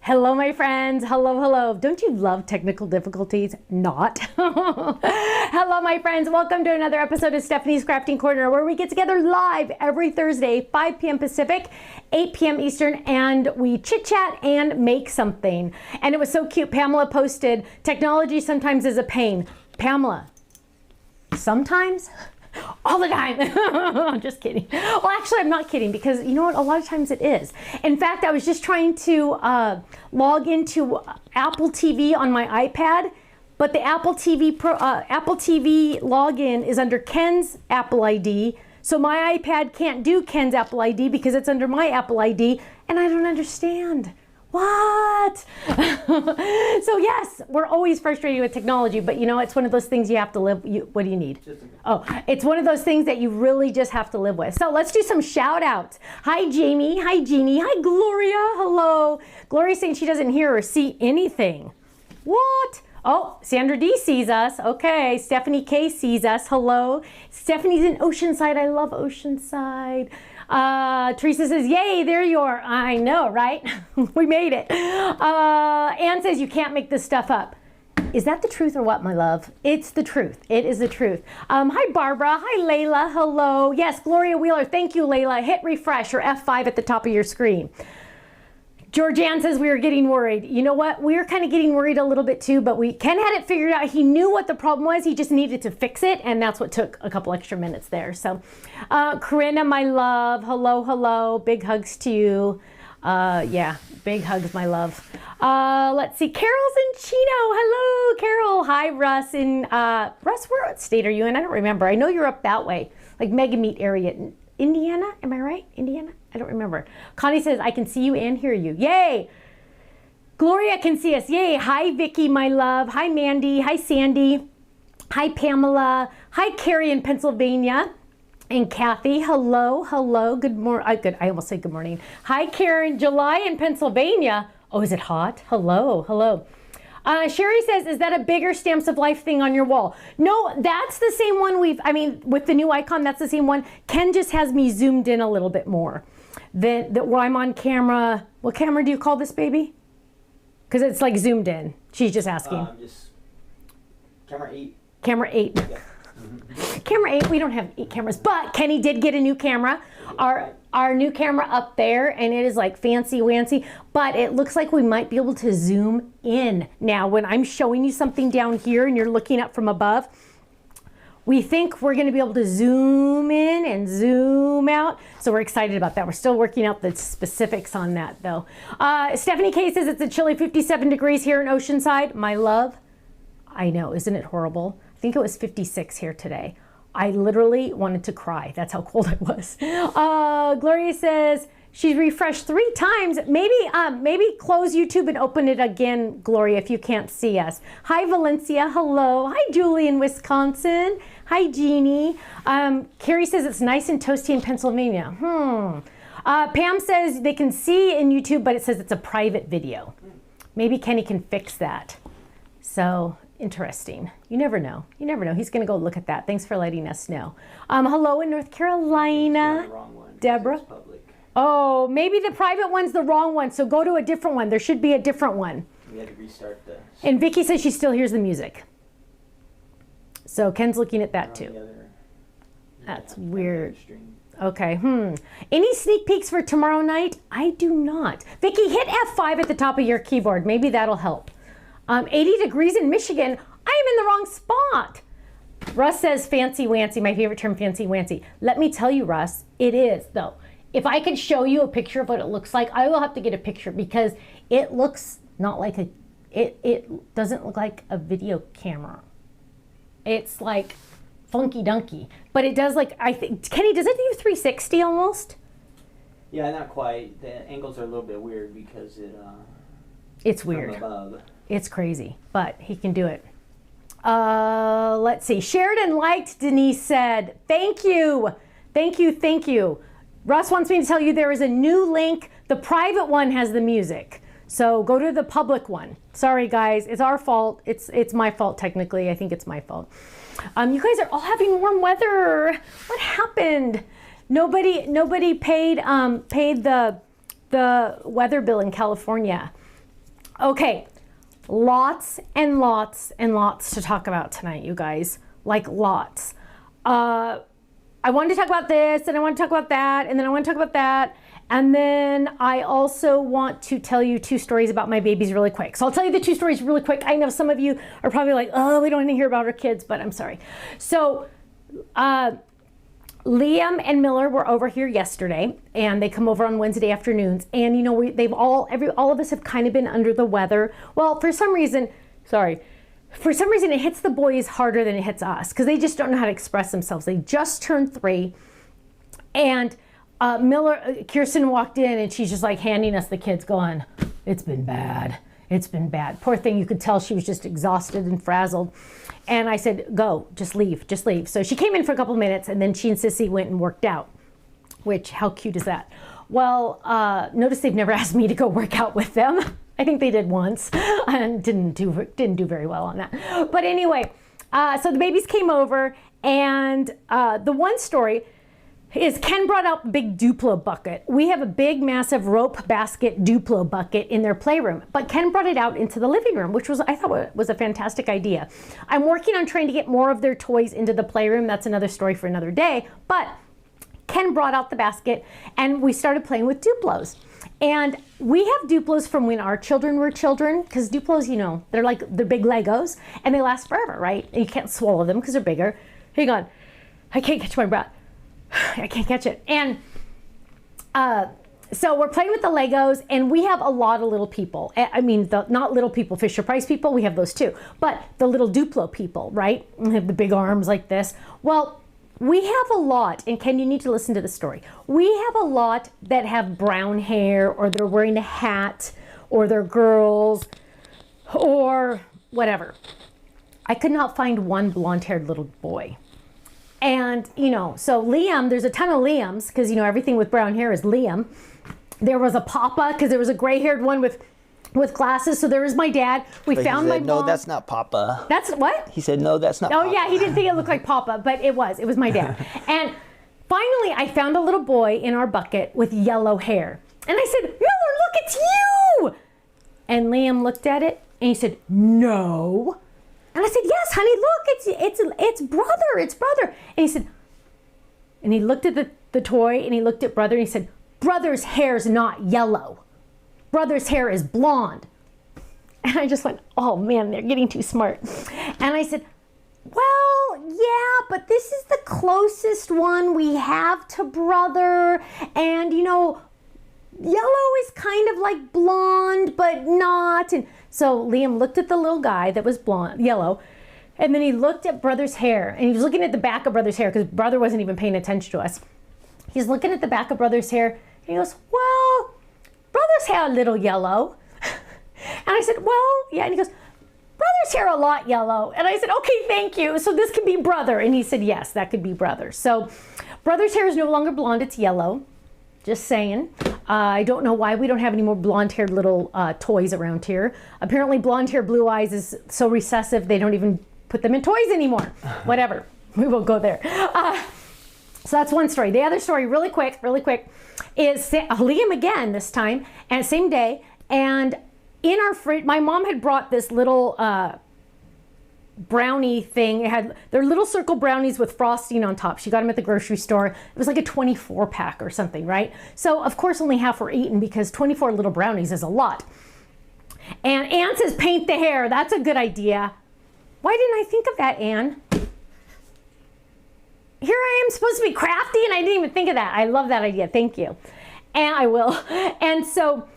Hello, my friends. Hello, hello. Don't you love technical difficulties? Not. Hello, my friends. Welcome to another episode of Stephanie's Crafting Corner, where we get together live every Thursday, 5 p.m. Pacific, 8 p.m. Eastern, and we chit-chat and make something. And it was so cute. Pamela posted, technology sometimes is a pain. Pamela, sometimes? All the time. I'm just kidding. Well, actually, I'm not kidding, because you know what? A lot of times it is. In fact, I was just trying to log into Apple TV on my iPad, but the Apple TV login is under Ken's Apple ID. So my iPad can't do Ken's Apple ID because it's under my Apple ID, and I don't understand. What? So yes, we're always frustrated with technology, but you know, it's one of those things you have to live. What do you need? Oh, it's one of those things that you really just have to live with. So let's do some shout outs. Hi, Jamie. Hi, Jeannie. Hi, Gloria. Hello. Gloria's saying she doesn't hear or see anything. What? Oh, Sandra D sees us. Okay. Stephanie K sees us. Hello. Stephanie's in Oceanside. I love Oceanside. Teresa says, yay, there you are. I know, right? We made it. Anne says, you can't make this stuff up. Is that the truth or what, my love? It's the truth. It is the truth. Hi, Barbara. Hi, Layla. Hello. Yes, Gloria Wheeler. Thank you, Layla. Hit refresh or F5 at the top of your screen. Georgianne says we were getting worried. You know what? We were kind of getting worried a little bit too, but Ken had it figured out. He knew what the problem was. He just needed to fix it, and that's what took a couple extra minutes there. So, Corinna, my love, hello, hello. Big hugs to you. Yeah, big hugs, my love. Let's see. Carol's in Chino. Hello, Carol. Hi, Russ. Russ, what state are you in? I don't remember. I know you're up that way, like Mega Meat area. Indiana? Am I right? Indiana? I don't remember. Connie says, I can see you and hear you. Yay! Gloria can see us. Yay! Hi, Vicky, my love. Hi, Mandy. Hi, Sandy. Hi, Pamela. Hi, Carrie in Pennsylvania. And Kathy, hello, hello. Good morning. I almost said good morning. Hi, Karen. July in Pennsylvania. Oh, is it hot? Hello, hello. Sherry says, is that a bigger Stamps of Life thing on your wall? No, that's the same one with the new icon, that's the same one. Ken just has me zoomed in a little bit more. Where I'm on camera. What camera do you call this, baby? Because it's like zoomed in. She's just asking. Just camera 8. Camera 8. Yeah. Camera 8, we don't have 8 cameras, but Kenny did get a new camera. Our new camera up there, and it is like fancy wancy, but it looks like we might be able to zoom in. Now, when I'm showing you something down here and you're looking up from above, we think we're gonna be able to zoom in and zoom out. So we're excited about that. We're still working out the specifics on that though. Stephanie K says it's a chilly 57 degrees here in Oceanside. My love, I know, isn't it horrible? I think it was 56 here today. I literally wanted to cry. That's how cold I was. Gloria says she's refreshed 3 times. Maybe close YouTube and open it again, Gloria, if you can't see us. Hi, Valencia. Hello. Hi, Julie in Wisconsin. Hi, Jeannie. Carrie says it's nice and toasty in Pennsylvania. Pam says they can see in YouTube, but it says it's a private video. Maybe Kenny can fix that. So interesting. You never know. You never know. He's going to go look at that. Thanks for letting us know. Hello in North Carolina. Wrong one, Deborah. Oh, maybe the private one's the wrong one. So go to a different one. There should be a different one. We had to restart the... And Vicky says she still hears the music. So Ken's looking at that too. That's weird. Okay. Any sneak peeks for tomorrow night? I do not. Vicky, hit F5 at the top of your keyboard. Maybe that'll help. 80 degrees in Michigan. I am in the wrong spot. Russ says fancy wancy. My favorite term, fancy wancy. Let me tell you, Russ, it is though. If I could show you a picture of what it looks like, I will have to get a picture because it looks not like it doesn't look like a video camera. It's like funky dunky, but it does like, I think, Kenny, does it do 360 almost? Yeah, not quite. The angles are a little bit weird because it's weird. From above. It's crazy, but he can do it. Let's see. Shared and liked, Denise said. Thank you. Thank you. Thank you. Russ wants me to tell you there is a new link. The private one has the music. So go to the public one. Sorry, guys. It's our fault. It's my fault, technically. I think it's my fault. You guys are all having warm weather. What happened? Nobody paid the weather bill in California. Okay, lots and lots and lots to talk about tonight, you guys. Like lots. I wanted to talk about this, and I want to talk about that, and then I want to talk about that. And then I also want to tell you 2 stories about my babies really quick. So I'll tell you the 2 stories really quick. I know some of you are probably like, oh, we don't want to hear about our kids, but I'm sorry. So Liam and Miller were over here yesterday, and they come over on Wednesday afternoons. And you know, all of us have kind of been under the weather. Well, for some reason it hits the boys harder than it hits us because they just don't know how to express themselves. They just turned 3, and Kirsten walked in, and she's just like handing us the kids going, it's been bad. It's been bad. Poor thing, you could tell she was just exhausted and frazzled. And I said, go, just leave. So she came in for a couple of minutes, and then she and Sissy went and worked out, which, how cute is that? Well, notice they've never asked me to go work out with them. I think they did once and didn't do very well on that. But anyway, so the babies came over, and the one story is Ken brought out the big Duplo bucket. We have a big, massive rope basket Duplo bucket in their playroom, but Ken brought it out into the living room, which I thought was a fantastic idea. I'm working on trying to get more of their toys into the playroom. That's another story for another day, but Ken brought out the basket, and we started playing with Duplos. And we have Duplos from when our children were children, because Duplos, you know, they're big Legos, and they last forever, right? And you can't swallow them because they're bigger. Hang on, I can't catch my breath. I can't catch it. And so we're playing with the Legos, and we have a lot of little people. I mean, not little people, Fisher Price people, we have those too, but the little Duplo people, right? They have the big arms like this. Well, we have a lot, and Ken, you need to listen to the story. We have a lot that have brown hair, or they're wearing a hat, or they're girls, or whatever. I could not find one blonde-haired little boy. And, you know, so Liam, there's a ton of Liams, because, you know, everything with brown hair is Liam. There was a Papa, because there was a gray-haired one with glasses. So there was my dad. We found my mom. No, that's not Papa. That's what? He said, no, that's not Papa. Oh, yeah, he didn't think it looked like Papa, but it was my dad. And finally, I found a little boy in our bucket with yellow hair. And I said, Miller, look, it's you! And Liam looked at it, and he said, no. And I said, yes, honey, look, it's brother. And he said, and he looked at the toy, and he looked at brother, and he said, brother's hair's not yellow. Brother's hair is blonde. And I just went, oh man, they're getting too smart. And I said, well, yeah, but this is the closest one we have to brother. And you know, yellow is kind of like blonde, but not. And so Liam looked at the little guy that was yellow, and then he looked at brother's hair, and he was looking at the back of brother's hair, because brother wasn't even paying attention to us. He's looking at the back of brother's hair, and he goes, well, brother's hair a little yellow. And I said, well, yeah. And he goes, brother's hair a lot yellow. And I said, okay, thank you. So this could be brother. And he said, yes, that could be brother. So brother's hair is no longer blonde, it's yellow. Just saying. I don't know why we don't have any more blonde-haired little toys around here. Apparently blonde hair, blue eyes is so recessive, they don't even put them in toys anymore. Whatever. We won't go there. So that's one story. The other story, really quick, is Liam again this time, and same day. And in our fridge, my mom had brought this little brownie thing. They're little circle brownies with frosting on top. She got them at the grocery store. It was like a 24 pack or something, right? So of course only half were eaten, because 24 little brownies is a lot. And Ann says paint the hair. That's a good idea. Why didn't I think of that, Ann? Here I am supposed to be crafty, and I didn't even think of that. I love that idea. Thank you. And I will. And so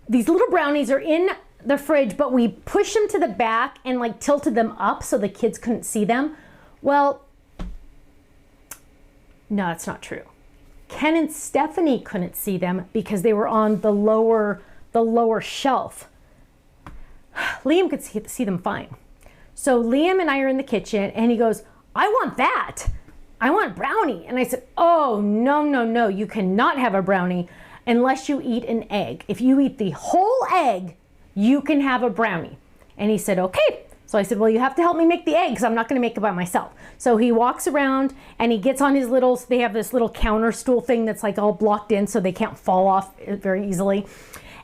these little brownies are in the fridge, but we pushed them to the back and like tilted them up so the kids couldn't see them. Well, no, that's not true. Ken and Stephanie couldn't see them because they were on the lower shelf. Liam could see them fine. So Liam and I are in the kitchen, and he goes, I want that. I want brownie. And I said, oh, no, you cannot have a brownie unless you eat an egg. If you eat the whole egg, you can have a brownie. And he said, okay. So I said, well, you have to help me make the egg, because I'm not going to make it by myself. So he walks around, and he gets on his they have this little counter stool thing that's like all blocked in so they can't fall off very easily.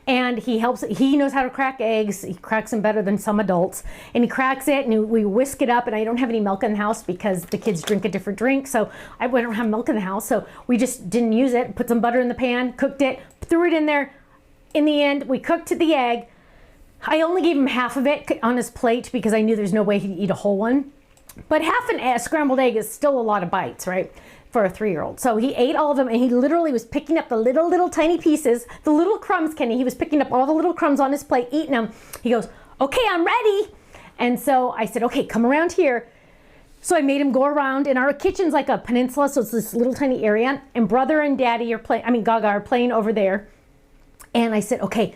And he knows how to crack eggs. He cracks them better than some adults. And he cracks it and we whisk it up, and I don't have any milk in the house because the kids drink a different drink. So we don't have milk in the house. So we just didn't use it. Put some butter in the pan, cooked it, threw it in there. In the end, we cooked the egg. I only gave him half of it on his plate because I knew there's no way he'd eat a whole one. But half a scrambled egg is still a lot of bites, right? For a 3-year-old. So he ate all of them, and he literally was picking up the little tiny pieces, the little crumbs, Kenny. He was picking up all the little crumbs on his plate, eating them. He goes, okay, I'm ready. And so I said, okay, come around here. So I made him go around, and our kitchen's like a peninsula, so it's this little tiny area, and brother and daddy are playing, Gaga are playing over there. And I said, okay,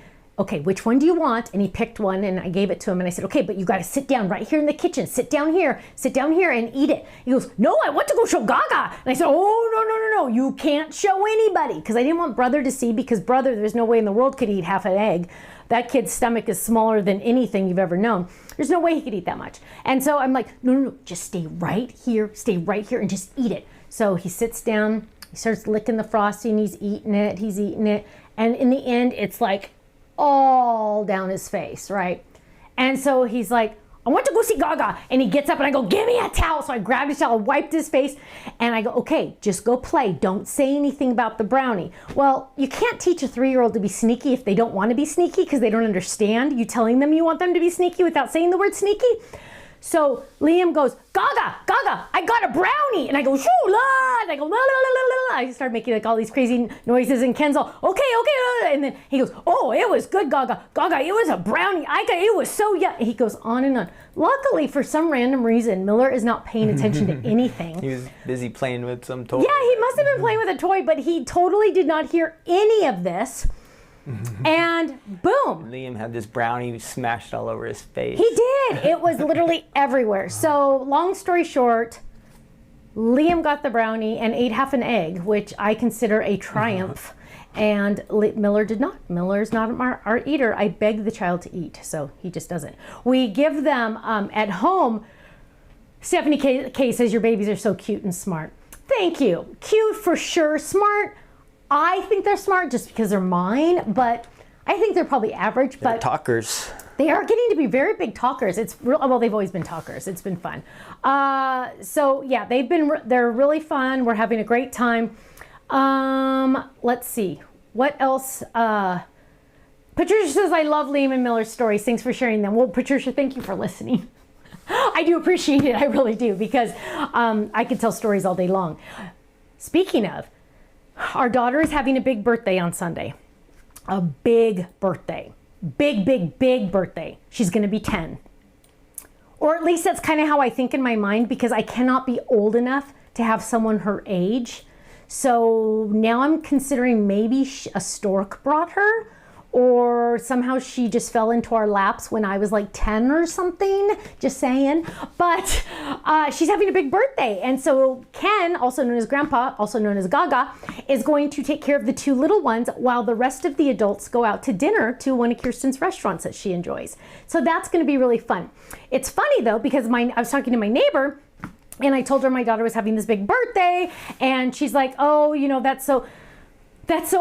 which one do you want? And he picked one, and I gave it to him, and I said, okay, but you got to sit down right here in the kitchen. Sit down here and eat it. He goes, no, I want to go show Gaga. And I said, oh, no, you can't show anybody, because I didn't want brother to see, because brother, there's no way in the world could eat half an egg. That kid's stomach is smaller than anything you've ever known. There's no way he could eat that much. And so I'm like, no, just stay right here and just eat it. So he sits down, he starts licking the frosting, he's eating it. And in the end, it's like all down his face, right? And so he's like, I want to go see Gaga. And he gets up and I go, give me a towel. So I grabbed his towel, wiped his face, and I go, okay, just go play. Don't say anything about the brownie. Well, you can't teach a 3-year-old to be sneaky if they don't want to be sneaky, because they don't understand you telling them you want them to be sneaky without saying the word sneaky. So Liam goes, Gaga, I got a brownie. And I go, shoo, la. And I go, la, la, la, la, la. I start making like all these crazy noises, and Ken's all, okay. And then he goes, oh, it was good, Gaga, it was a brownie. It was so yummy. He goes on and on. Luckily, for some random reason, Miller is not paying attention to anything. He was busy playing with some toy. Yeah, he must have been playing with a toy, but he totally did not hear any of this. And boom. Liam had this brownie smashed all over his face. He did. It was literally everywhere. So long story short, Liam got the brownie and ate half an egg, which I consider a triumph. And Miller did not. Miller's not our eater. I beg the child to eat, so he just doesn't. We give them at home. Stephanie K says your babies are so cute and smart. Thank you. Cute for sure. Smart. I think they're smart just because they're mine, but I think they're probably average. They're but talkers. They are getting to be very big talkers. It's real. Well, they've always been talkers. It's been fun. So yeah, they're really fun. We're having a great time. Let's see what else. Patricia says, I love Liam and Miller's stories. Thanks for sharing them. Well, Patricia, thank you for listening. I do appreciate it. I really do, because I could tell stories all day long. Speaking of, our daughter is having a big birthday on Sunday. A big birthday. Big birthday. She's going to be 10. Or at least that's kind of how I think in my mind, because I cannot be old enough to have someone her age. So now I'm considering maybe a stork brought her, or somehow she just fell into our laps when I was like 10 or something, just saying. But she's having a big birthday. And so Ken, also known as Grandpa, also known as Gaga, is going to take care of the 2 little ones while the rest of the adults go out to dinner to one of Kirsten's restaurants that she enjoys. So that's going to be really fun. It's funny though, because I was talking to my neighbor, and I told her my daughter was having this big birthday, and she's like, oh, that's so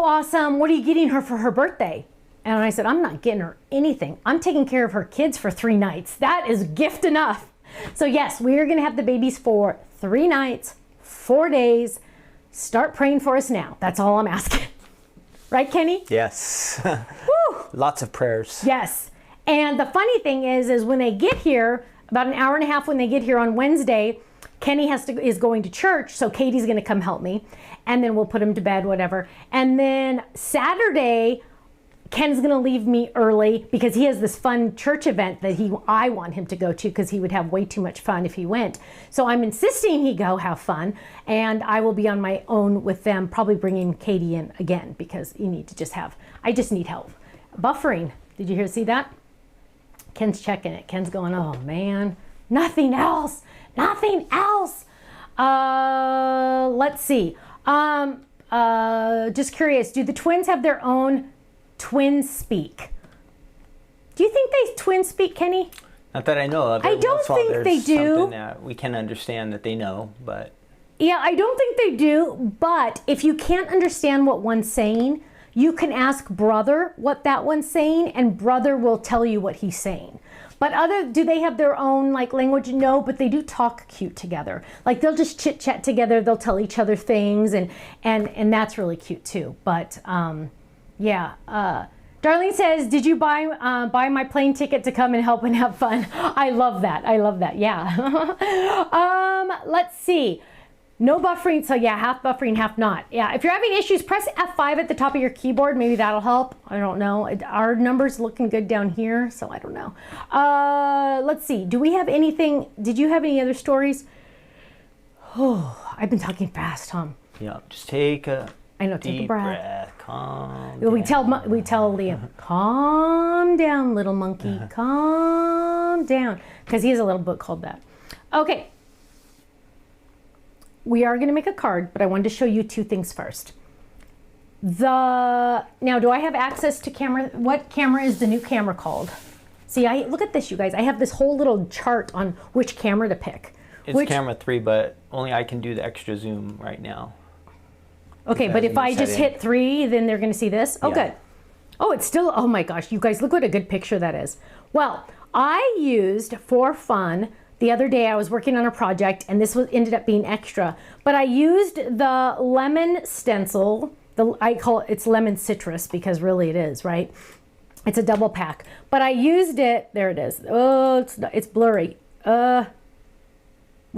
awesome. What are you getting her for her birthday? And I said, I'm not getting her anything. I'm taking care of her kids for 3 nights. That is gift enough. So yes, we are going to have the babies for 3 nights, 4 days. Start praying for us now. That's all I'm asking. Right, Kenny? Yes. Woo! Lots of prayers. Yes. And the funny thing is when they get here, about an hour and a half when they get here on Wednesday, Kenny is going to church, so Katie's going to come help me. And then we'll put him to bed, whatever. And then Saturday, Ken's going to leave me early because he has this fun church event that I want him to go to, because he would have way too much fun if he went. So I'm insisting he go have fun, and I will be on my own with them, probably bringing Katie in again, because I just need help. Buffering. Did you see that? Ken's checking it. Ken's going, oh man, nothing else. Let's see. Just curious, do the twins have their own twin speak? Do you think they twin speak, Kenny? Not that I know of. I don't think they do. Something that we can understand that they know, but... Yeah, I don't think they do, but if you can't understand what one's saying, you can ask brother what that one's saying, and brother will tell you what he's saying. But do they have their own like language? No, but they do talk cute together. Like they'll just chit chat together. They'll tell each other things, and that's really cute too. But yeah. Darlene says, did you buy my plane ticket to come and help and have fun? I love that. I love that. Yeah. Let's see. No buffering, so yeah, half buffering, half not. Yeah, if you're having issues, press F5 at the top of your keyboard. Maybe that'll help. I don't know. Our number's looking good down here, so I don't know. Let's see. Do we have anything? Did you have any other stories? Oh, I've been talking fast, Tom. Yeah, just take a deep breath. Calm we down. tell Liam, calm down, little monkey, calm down, because he has a little book called that. Okay. We are going to make a card, but I wanted to show you two things first. Now, do I have access to camera? What camera is the new camera called? See, look at this, you guys. I have this whole little chart on which camera to pick. It's camera 3, but only I can do the extra zoom right now. Okay, but if I just hit 3, then they're going to see this? Oh, yeah. Good. Oh, it's still, oh my gosh, you guys, look what a good picture that is. Well, I used, for fun, the other day I was working on a project, and this ended up being extra, but I used the lemon stencil. I call it's lemon citrus because really it is, right? It's a double pack, but I used it. There it is. Oh, it's blurry. When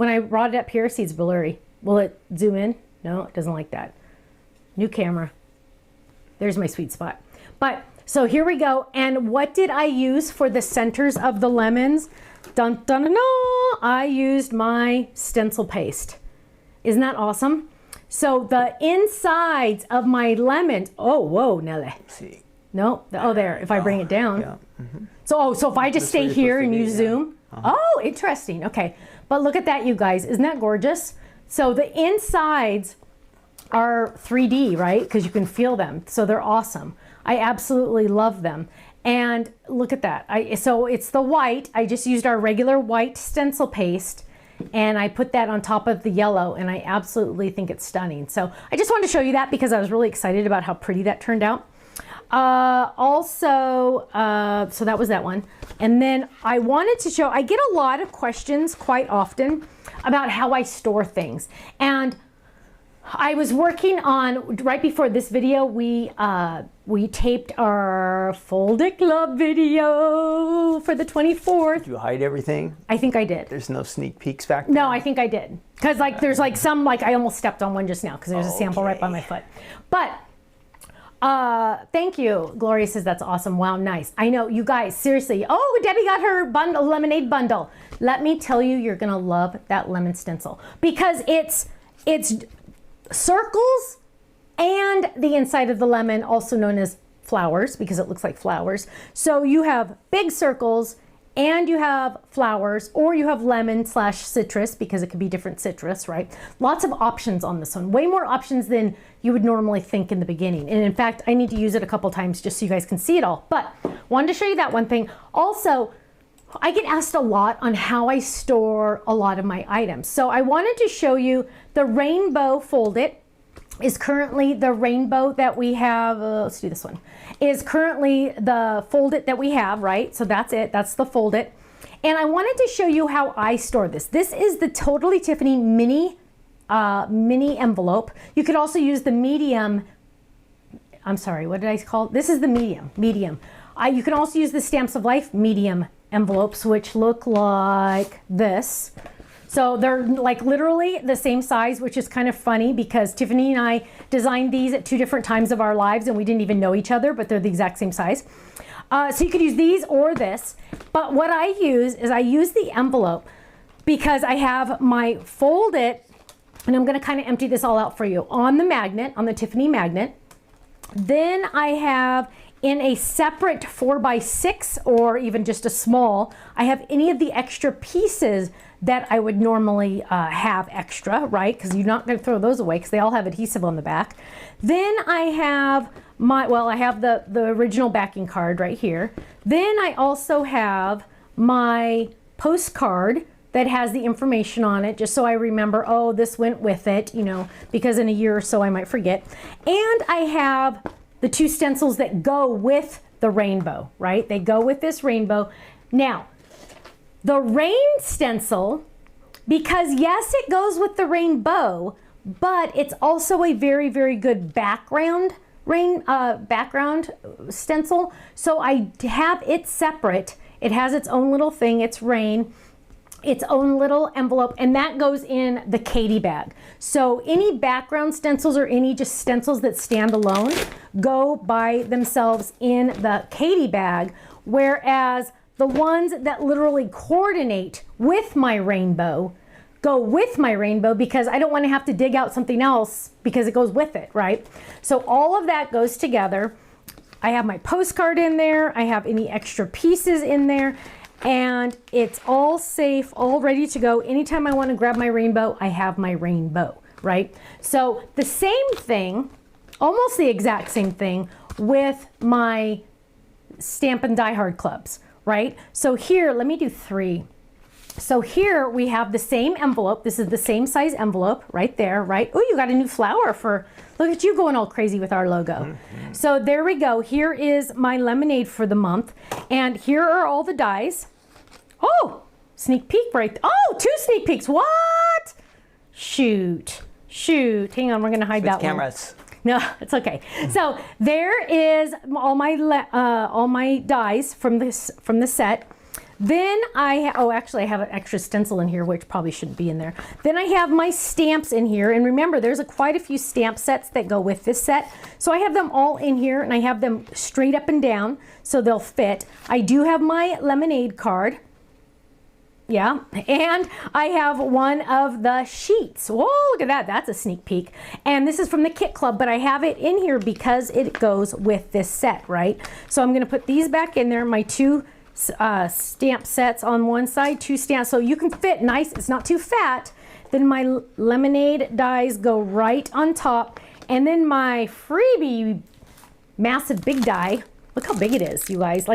I brought it up here, see, it's blurry. Will it zoom in? No, it doesn't like that. New camera. There's my sweet spot. But so here we go. And what did I use for the centers of the lemons? Dun, dun, dun, dun. I used my stencil paste. Isn't that awesome? So the insides of my lemons. Oh, whoa, Nelly. See. No. Oh, there. If I bring it down. Yeah. Mm-hmm. So if I just stay here and you zoom. Oh, interesting. Okay. But look at that, you guys. Isn't that gorgeous? So the insides are 3D, right? Because you can feel them. So they're awesome. I absolutely love them. And look at that. So it's the white. I just used our regular white stencil paste, and I put that on top of the yellow, and I absolutely think it's stunning. So I just wanted to show you that because I was really excited about how pretty that turned out. So that was that one. And then I wanted to show, I get a lot of questions quite often about how I store things. And I was working on, right before this video, we taped our Fold It Club video for the 24th. Did you hide everything? I think I did. There's no sneak peeks back there? No, I think I did. Because like there's like some, like I almost stepped on one just now because there's a sample right by my foot. But thank you. Gloria says that's awesome. Wow, nice. I know, you guys, seriously. Oh, Debbie got her bundle, lemonade bundle. Let me tell you, you're gonna love that lemon stencil because it's circles and the inside of the lemon, also known as flowers because it looks like flowers. So you have big circles and you have flowers, or you have lemon/citrus because it could be different citrus, right? Lots of options on this one. Way more options than you would normally think in the beginning. And in fact, I need to use it a couple times just so you guys can see it all. But wanted to show you that one thing. Also, I get asked a lot on how I store a lot of my items. So I wanted to show you the rainbow Fold It is currently the rainbow that we have. Let's do this one. Is currently the Fold It that we have, right? So that's it. That's the Fold It. And I wanted to show you how I store this. This is the Totally Tiffany mini envelope. You could also use the medium. I'm sorry, what did I call it? This is the medium. You can also use the Stamps of Life medium envelopes, which look like this. So they're like literally the same size, which is kind of funny because Tiffany and I designed these at 2 different times of our lives and we didn't even know each other, but they're the exact same size. So you could use these or this, but what I use is I use the envelope because I have my Fold It, and I'm gonna kind of empty this all out for you, on the magnet, on the Tiffany magnet. Then I have in a separate 4x6 or even just a small, I have any of the extra pieces that I would normally have extra, right? Because you're not going to throw those away because they all have adhesive on the back. Then I have I have the original backing card right here. Then I also have my postcard that has the information on it, just so I remember, oh, this went with it, you know, because in a year or so I might forget. And I have the two stencils that go with the rainbow, right? They go with this rainbow. Now, the rain stencil, because yes, it goes with the rainbow, but it's also a very, very good background background stencil. So I have it separate. It has its own little thing. It's rain, its own little envelope, and that goes in the Katie bag. So any background stencils or any just stencils that stand alone go by themselves in the Katie bag, whereas the ones that literally coordinate with my rainbow go with my rainbow, because I don't want to have to dig out something else because it goes with it, right? So all of that goes together. I have my postcard in there. I have any extra pieces in there, and it's all safe, all ready to go. Anytime I want to grab my rainbow, I have my rainbow, right? So the same thing, almost the exact same thing with my Stampin' Die Hard clubs, right? So here, let me do 3. So here we have the same envelope. This is the same size envelope right there, right? Oh, you got a new flower for, look at you going all crazy with our logo. Mm-hmm. So there we go. Here is my lemonade for the month. And here are all the dies. Oh, sneak peek right. Oh, 2 sneak peeks. What? Shoot. Hang on, we're going to hide that cameras. one. No, it's okay. So there is all my dies from the set. Then actually I have an extra stencil in here, which probably shouldn't be in there. Then I have my stamps in here, and remember, there's quite a few stamp sets that go with this set. So I have them all in here, and I have them straight up and down, so they'll fit. I do have my lemonade card. Yeah, and I have one of the sheets. Whoa, look at that. That's a sneak peek. And this is from the Kit Club, but I have it in here because it goes with this set, right? So I'm going to put these back in there, my 2 stamp sets on one side, 2 stamps, so you can fit nice. It's not too fat. Then my lemonade dies go right on top, and then my freebie massive big die. Look how big it is, you guys.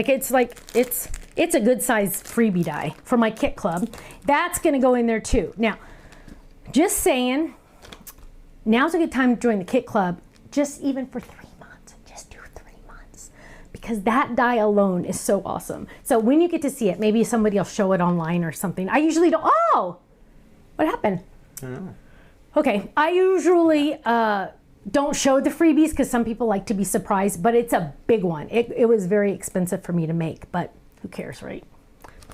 It's a good size freebie die for my Kit Club. That's gonna go in there too. Now, just saying, now's a good time to join the Kit Club, just even for 3 months. Just do 3 months, because that die alone is so awesome. So when you get to see it, maybe somebody will show it online or something. I usually don't. Oh, what happened? I don't know. Okay, I usually don't show the freebies because some people like to be surprised, but it's a big one. It was very expensive for me to make, but who cares, right?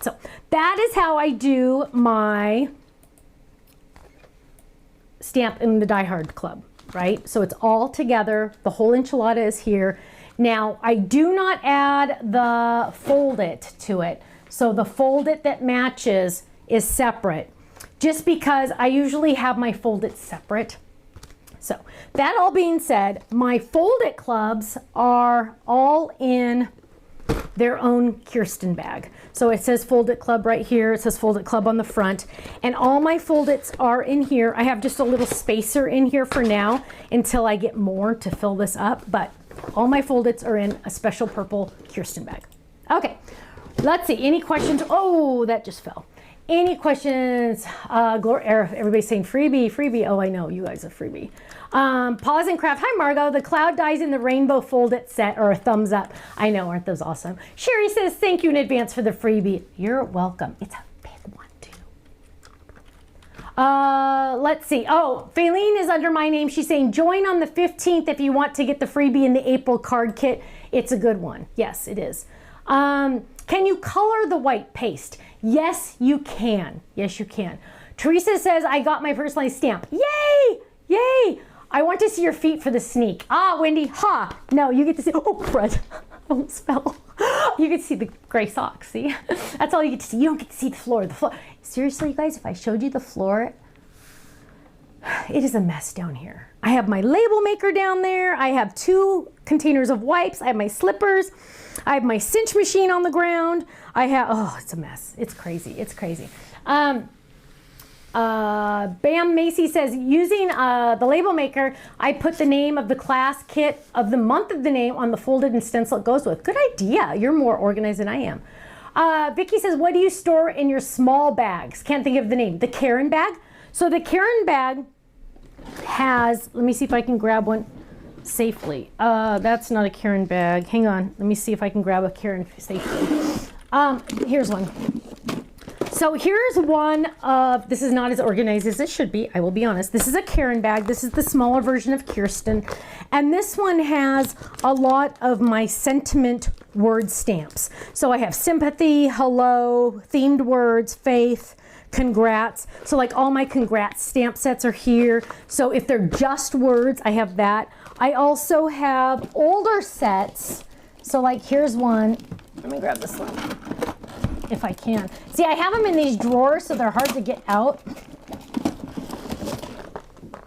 So that is how I do my stamp in the Die Hard Club, right? So it's all together. The whole enchilada is here. Now, I do not add the fold it to it. So the fold it that matches is separate, just because I usually have my fold it separate. So that all being said, my fold it clubs are all in their own Kirsten bag. So it says Fold It Club right here. It says Fold It Club on the front. And all my Fold Its are in here. I have just a little spacer in here for now until I get more to fill this up. But all my Fold Its are in a special purple Kirsten bag. Okay, let's see. Any questions? Oh, that just fell. Any questions? Everybody's saying freebie, freebie. Oh, I know, you guys are freebie. Pause and Craft. Hi, Margot. The cloud dies in the rainbow Fold It set, or a thumbs up. I know, aren't those awesome? Sherry says, thank you in advance for the freebie. You're welcome. It's a big one, too. Let's see. Oh, Faylene is under my name. She's saying, join on the 15th if you want to get the freebie in the April card kit. It's a good one. Yes, it is. Can you color the white paste? Yes, you can. Yes, you can. Teresa says, I got my personalized stamp. Yay! Yay! I want to see your feet for the sneak. Ah, Wendy, ha! No, you get to see, oh, crud. I almost fell. You get to see the gray socks, see? That's all you get to see. You don't get to see the floor. The floor. Seriously, you guys, if I showed you the floor, it is a mess down here. I have my label maker down there. I have 2 containers of wipes. I have my slippers. I have my cinch machine on the ground. I have, oh, it's a mess. It's crazy. It's crazy. Bam Macy says, using the label maker, I put the name of the class kit of the month of the name on the folded and stencil it goes with. Good idea. You're more organized than I am. Vicky says, what do you store in your small bags? Can't think of the name. The Karen bag. So the Karen bag has, let me see if I can grab one. safely. That's not a Karen bag. Hang on. Let me see if I can grab a Karen safely. Here's one. So here's one of, this is not as organized as it should be, I will be honest. This is a Karen bag. This is the smaller version of Kirsten. And this one has a lot of my sentiment word stamps. So I have sympathy, hello, themed words, faith, congrats. So like all my congrats stamp sets are here. So if they're just words, I have that. I also have older sets. So like here's one. Let me grab this one if I can. See, I have them in these drawers, so they're hard to get out.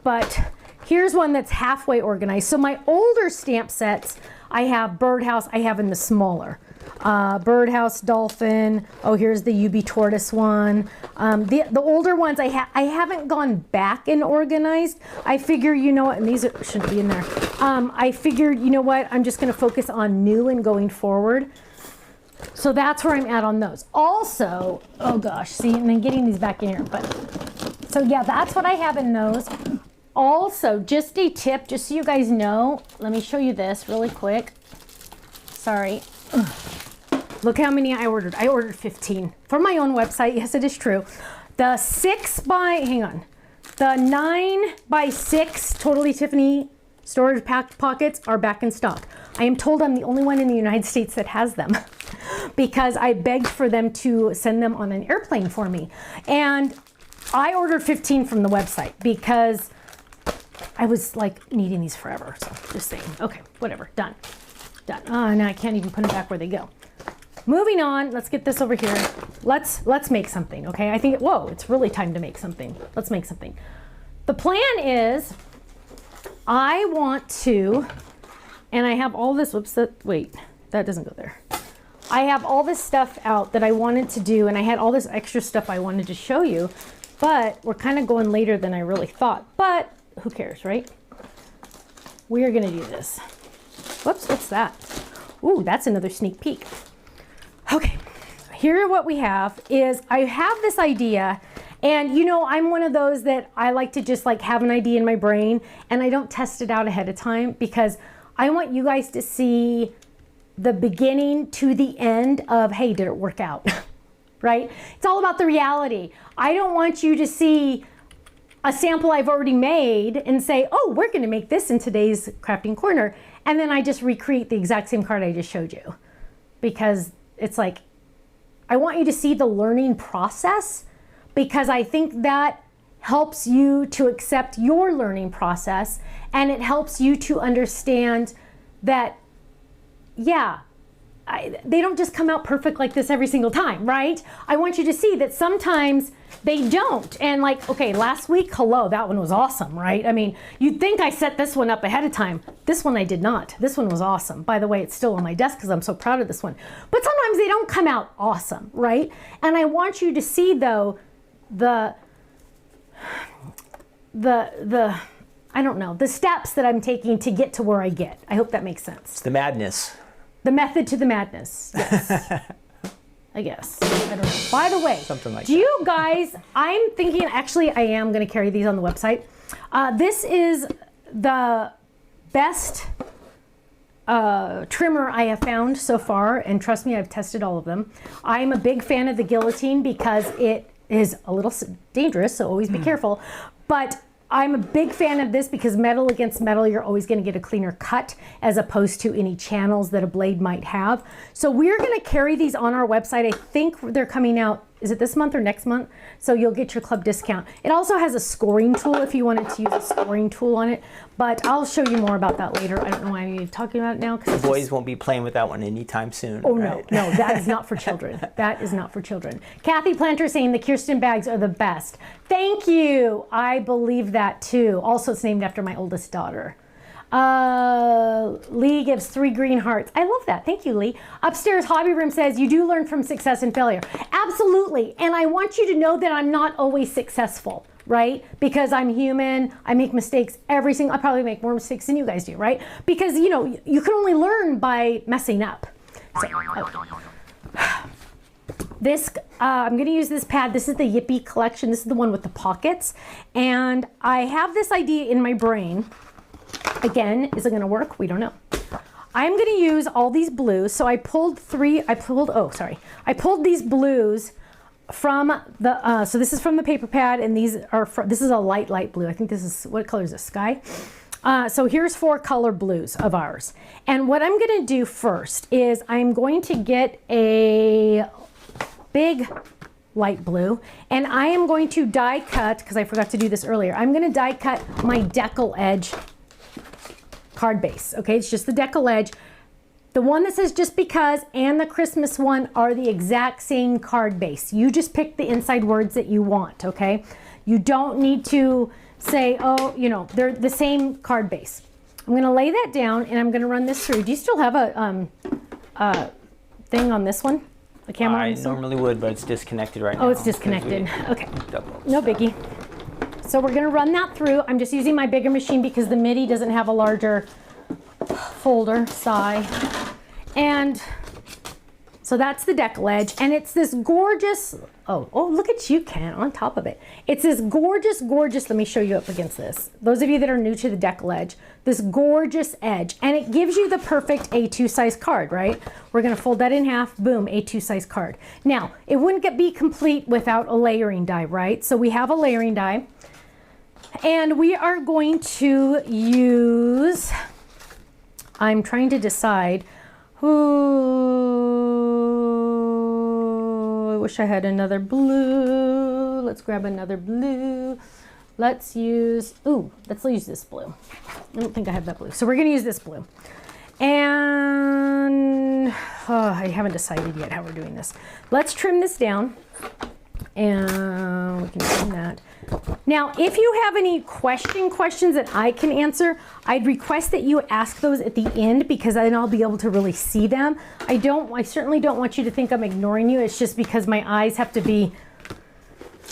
But here's one that's halfway organized. So my older stamp sets, I have birdhouse, I have in the smaller. Birdhouse, dolphin, oh, here's the UB tortoise one. The older ones I haven't gone back and organized. I figure, you know what, and these shouldn't be in there. I figured, you know what, I'm just gonna focus on new and going forward. So that's where I'm at on those. Also, oh gosh, see, and then getting these back in here, but, so yeah, that's what I have in those. Also, just a tip, just so you guys know, let me show you this really quick. Sorry. Ugh. Look how many I ordered. I ordered 15 from my own website. Yes, it is true. The 9 by 6 Totally Tiffany storage packed pockets are back in stock. I am told I'm the only one in the United States that has them because I begged for them to send them on an airplane for me. And I ordered 15 from the website because I was like needing these forever. So just saying, okay, whatever, done. Done. Oh, now I can't even put them back where they go. Moving on, let's get this over here. Let's make something, okay? I think, whoa, it's really time to make something. Let's make something. The plan is I want to, and I have all this, whoops, wait, that doesn't go there. I have all this stuff out that I wanted to do, and I had all this extra stuff I wanted to show you, but we're kind of going later than I really thought, but who cares, right? We are gonna do this. Whoops, what's that? Ooh, that's another sneak peek. Okay, here what we have is I have this idea, and you know, I'm one of those that I like to just like have an idea in my brain and I don't test it out ahead of time because I want you guys to see the beginning to the end of, hey, did it work out? Right? It's all about the reality. I don't want you to see a sample I've already made and say, oh, we're gonna make this in today's crafting corner. And then I just recreate the exact same card I just showed you. Because it's like, I want you to see the learning process because I think that helps you to accept your learning process and it helps you to understand that, yeah, they don't just come out perfect like this every single time, right? I want you to see that sometimes they don't. And like, okay, last week, hello, that one was awesome, right? I mean, you'd think I set this one up ahead of time. This one I did not. This one was awesome. By the way, it's still on my desk because I'm so proud of this one. But sometimes they don't come out awesome, right? And I want you to see though, I don't know, the steps that I'm taking to get to where I get. I hope that makes sense. It's the madness. The method to the madness, yes. I guess, I don't know. By the way, something like do you guys, I'm thinking, actually I am gonna carry these on the website. This is the best trimmer I have found so far, and trust me, I've tested all of them. I'm a big fan of the guillotine because it is a little dangerous, so always be careful. But I'm a big fan of this because metal against metal, you're always gonna get a cleaner cut as opposed to any channels that a blade might have. So we're gonna carry these on our website. I think they're coming out, is it this month or next month? So you'll get your club discount. It also has a scoring tool if you wanted to use a scoring tool on it, but I'll show you more about that later. I don't know why I'm talking about it now. The boys won't be playing with that one anytime soon. Oh, right? no, that is not for children. That is not for children. Kathy Planter saying the Kirsten bags are the best. Thank you. I believe that too. Also, it's named after my oldest daughter. Lee gives 3 green hearts. I love that. Thank you, Lee. Upstairs Hobby Room says you do learn from success and failure. Absolutely. And I want you to know that I'm not always successful, right? Because I'm human. I make mistakes I probably make more mistakes than you guys do, right? Because, you know, you can only learn by messing up. So, this, I'm going to use this pad. This is the Yippee collection. This is the one with the pockets. And I have this idea in my brain Again, is it gonna work? We don't know. I'm gonna use all these blues. So I pulled these blues from the, so this is from the paper pad, and these are, this is a light blue. I think this is, what color is this, sky? So here's 4 color blues of ours. And what I'm gonna do first is I'm going to get a big light blue, and I am going to die cut, because I forgot to do this earlier, I'm gonna die cut my decal edge card base. Okay, it's just the decal edge. The one that says just because and the Christmas one are the exact same card base. You just pick the inside words that you want, okay? You don't need to say, oh, you know, they're the same card base. I'm gonna lay that down and I'm gonna run this through. Do you still have a thing on this one? The camera on this one? I normally would, but it's disconnected right now. Oh, it's disconnected. Okay, no biggie. So we're gonna run that through. I'm just using my bigger machine because the MIDI doesn't have a larger folder, sigh. And so that's the decal edge, and it's this gorgeous, oh, look at you, Ken, on top of it. It's this gorgeous, let me show you up against this. Those of you that are new to the decal edge, this gorgeous edge, and it gives you the perfect A2 size card, right? We're gonna fold that in half, boom, A2 size card. Now, it wouldn't be complete without a layering die, right? So we have a layering die, and we are going to use, I'm trying to decide who, I wish I had another blue. Let's grab another blue. Let's use this blue. I don't think I have that blue. So we're gonna use this blue. And I haven't decided yet how we're doing this. Let's trim this down. And we can trim that. Now, if you have any questions that I can answer, I'd request that you ask those at the end, because then I'll be able to really see them. I certainly don't want you to think I'm ignoring you. It's just because my eyes have to be.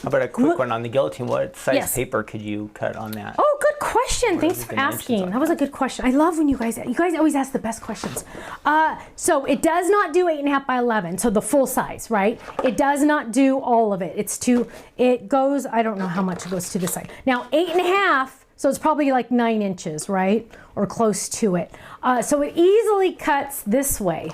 How about a quick one on the guillotine? What size paper could you cut on that? Oh, good question. Thanks for asking. That was a good question. I love when you guys always ask the best questions. So it does not do 8.5 by 11, so the full size, right? It does not do all of it. It goes, I don't know how much it goes to this side. Now 8.5, so it's probably like 9 inches, right? Or close to it. So it easily cuts this way.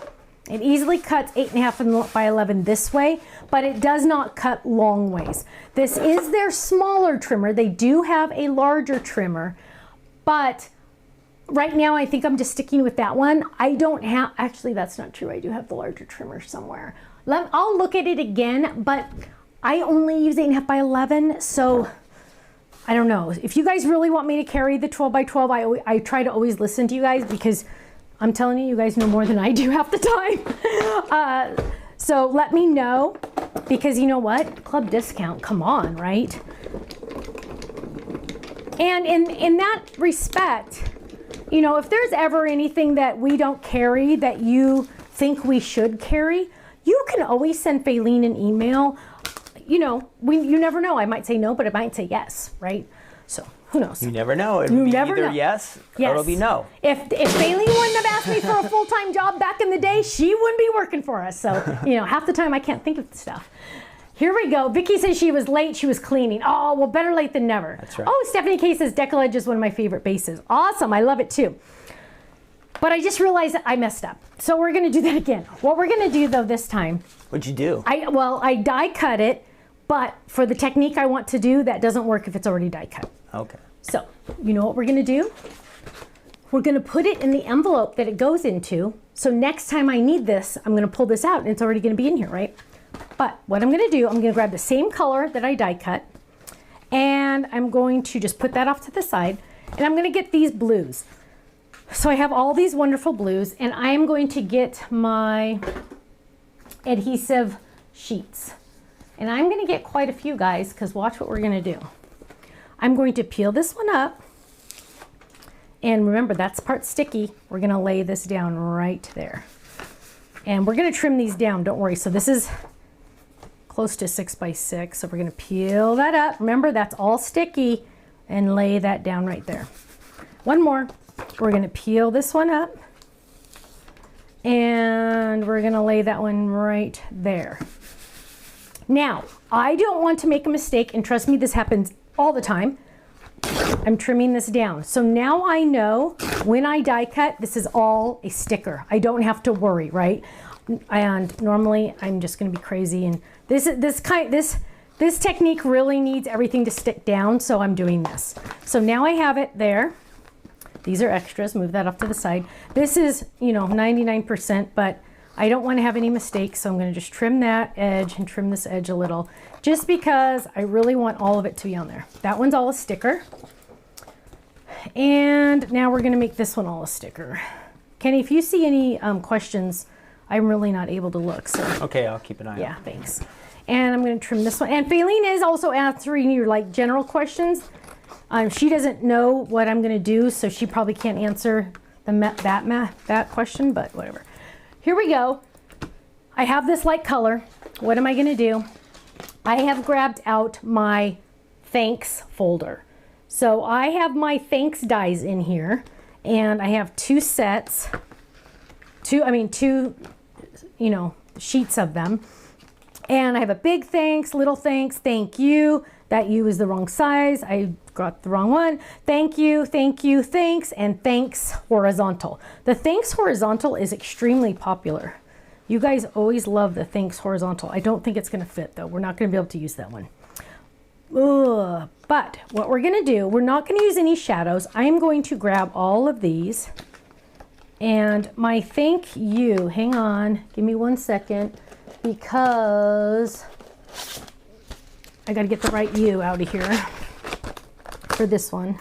It easily cuts 8.5 by 11 this way, but it does not cut long ways. This is their smaller trimmer. They do have a larger trimmer, but right now I think I'm just sticking with that one. I don't have, actually that's not true. I do have the larger trimmer somewhere. I'll look at it again, but I only use 8.5 by 11, so I don't know. If you guys really want me to carry the 12 by 12, I try to always listen to you guys, because I'm telling you, you guys know more than I do half the time. So let me know, because you know what? Club discount, come on, right? And in that respect, you know, if there's ever anything that we don't carry that you think we should carry, you can always send Faylene an email. You know, you never know. I might say no, but I might say yes, right? So who knows? You never know. It'll be either yes or it'll be no. If Faylene wouldn't have asked me for a full-time job back in the day, she wouldn't be working for us. So, you know, half the time I can't think of the stuff. Here we go. Vicky says she was late. She was cleaning. Oh, well, better late than never. That's right. Oh, Stephanie K says decal edge is one of my favorite bases. Awesome. I love it too. But I just realized that I messed up. So we're going to do that again. What we're going to do, though, this time. What'd you do? I die cut it, but for the technique I want to do, that doesn't work if it's already die cut. Okay. So, you know what we're gonna do? We're gonna put it in the envelope that it goes into. So next time I need this, I'm gonna pull this out and it's already gonna be in here, right? But what I'm gonna do, I'm gonna grab the same color that I die cut, and I'm going to just put that off to the side, and I'm gonna get these blues. So I have all these wonderful blues, and I am going to get my adhesive sheets. And I'm gonna get quite a few, guys, because watch what we're gonna do. I'm going to peel this one up, and remember, that's part sticky. We're gonna lay this down right there. And we're gonna trim these down, don't worry. So this is close to 6 by 6, so we're gonna peel that up. Remember, that's all sticky, and lay that down right there. One more. We're gonna peel this one up, and we're gonna lay that one right there. Now, I don't want to make a mistake, and trust me, this happens all the time. I'm trimming this down. So now I know when I die cut, this is all a sticker. I don't have to worry, right? And normally I'm just going to be crazy, and this technique really needs everything to stick down, so I'm doing this. So now I have it there. These are extras, move that off to the side. This is, 99%, but I don't want to have any mistakes, so I'm going to just trim that edge and trim this edge a little, just because I really want all of it to be on there. That one's all a sticker. And now we're going to make this one all a sticker. Kenny, if you see any questions, I'm really not able to look. So okay, I'll keep an eye on it. Yeah, thanks. And I'm going to trim this one. And Faylene is also answering your general questions. She doesn't know what I'm going to do, so she probably can't answer that question, but whatever. Here we go. I have this light color. What am I going to do? I have grabbed out my thanks folder. So I have my thanks dies in here, and I have two sets, two sheets of them. And I have a big thanks, little thanks, thank you. That U is the wrong size. I got the wrong one. Thank you, thanks, and thanks horizontal. The thanks horizontal is extremely popular. You guys always love the thanks horizontal. I don't think it's going to fit though. We're not going to be able to use that one. Ugh. But what we're going to do, we're not going to use any shadows. I am going to grab all of these, and my thank you, hang on, give me 1 second, because I got to get the right U out of here for this one.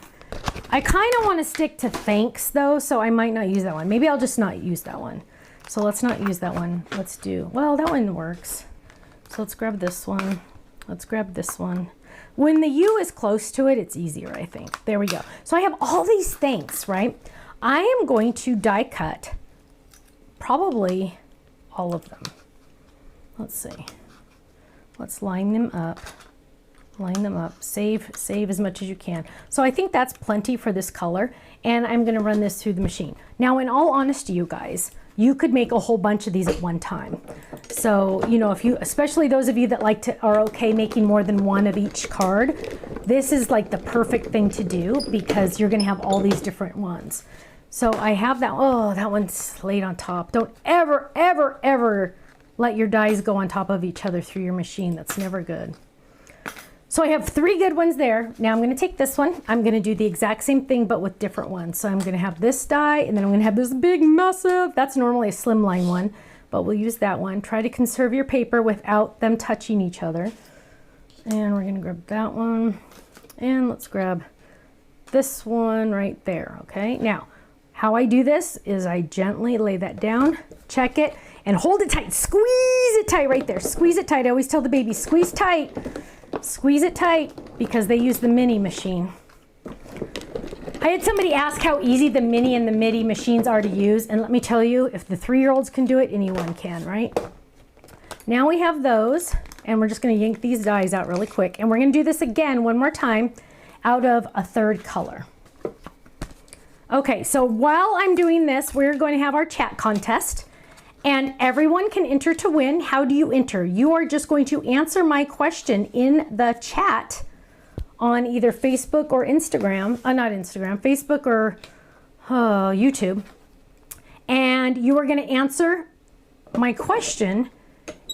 I kind of want to stick to thanks though, so I might not use that one. Maybe I'll just not use that one. So let's not use that one. Let's do, well, that one works. So let's grab this one. Let's grab this one. When the U is close to it, it's easier, I think. There we go. So I have all these thanks, right? I am going to die cut probably all of them. Let's see. Let's line them up. Line them up. Save as much as you can. So I think that's plenty for this color, and I'm going to run this through the machine. Now, in all honesty, you guys, you could make a whole bunch of these at one time. So, if you, especially those of you that are okay making more than one of each card, this is like the perfect thing to do, because you're going to have all these different ones. So I have that. Oh, that one's laid on top. Don't ever, ever, ever let your dies go on top of each other through your machine. That's never good. So I have 3 good ones there. Now I'm going to take this one. I'm going to do the exact same thing, but with different ones. So I'm going to have this die, and then I'm going to have this big, massive, that's normally a slimline one, but we'll use that one. Try to conserve your paper without them touching each other. And we're going to grab that one, and let's grab this one right there, okay? Now, how I do this is I gently lay that down, check it, and hold it tight. Squeeze it tight right there. Squeeze it tight. I always tell the baby, squeeze tight. Squeeze it tight, because they use the mini machine. I had somebody ask how easy the mini and the midi machines are to use, and let me tell you, if the 3-year-olds can do it, anyone can, right? Now we have those, and we're just going to yank these dies out really quick, and we're going to do this again one more time out of a 3rd color. Okay, so while I'm doing this, we're going to have our chat contest. And everyone can enter to win. How do you enter? You are just going to answer my question in the chat on either Facebook or Instagram. Not Instagram, Facebook or YouTube. And you are going to answer my question,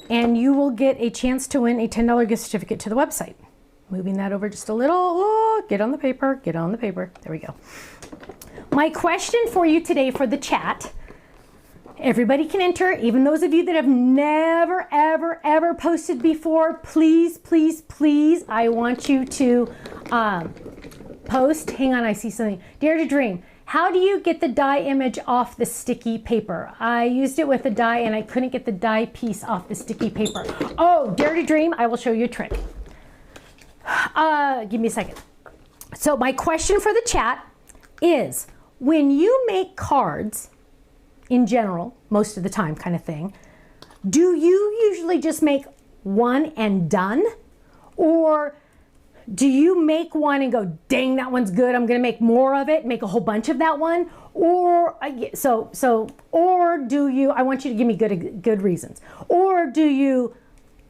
and you will get a chance to win a $10 gift certificate to the website. Moving that over just a little. Oh, get on the paper, get on the paper. There we go. My question for you today for the chat, everybody can enter, even those of you that have never, ever, ever posted before. Please, please, please, I want you to post. Hang on, I see something. Dare to Dream. How do you get the die image off the sticky paper? I used it with a die, and I couldn't get the die piece off the sticky paper. Oh, Dare to Dream, I will show you a trick. Give me a second. So my question for the chat is, when you make cards, in general, most of the time kind of thing, do you usually just make one and done? Or do you make one and go, dang, that one's good, I'm gonna make more of it, make a whole bunch of that one? Or, or do you, I want you to give me good reasons. Or do you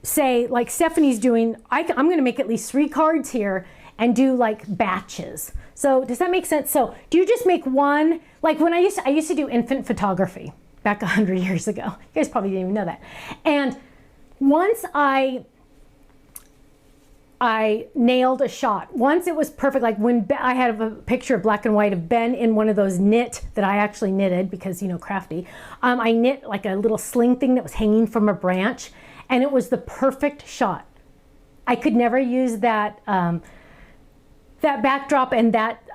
say, like Stephanie's doing, I'm gonna make at least 3 cards here, and do like batches. So does that make sense? So do you just make one? Like when I used to do infant photography back 100 years ago. You guys probably didn't even know that. And once I nailed a shot. Once it was perfect, like when I had a picture of black and white of Ben in one of those knit that I actually knitted because, you know, crafty. I knit like a little sling thing that was hanging from a branch, and it was the perfect shot. I could never use that, that backdrop and that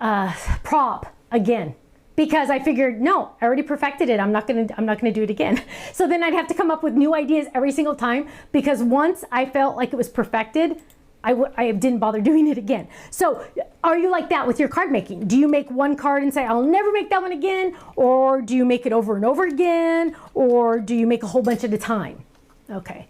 prop again, because I figured, no, I already perfected it. I'm not gonna do it again. So then I'd have to come up with new ideas every single time, because once I felt like it was perfected, I didn't bother doing it again. So are you like that with your card making? Do you make one card and say, I'll never make that one again? Or do you make it over and over again? Or do you make a whole bunch at a time? Okay.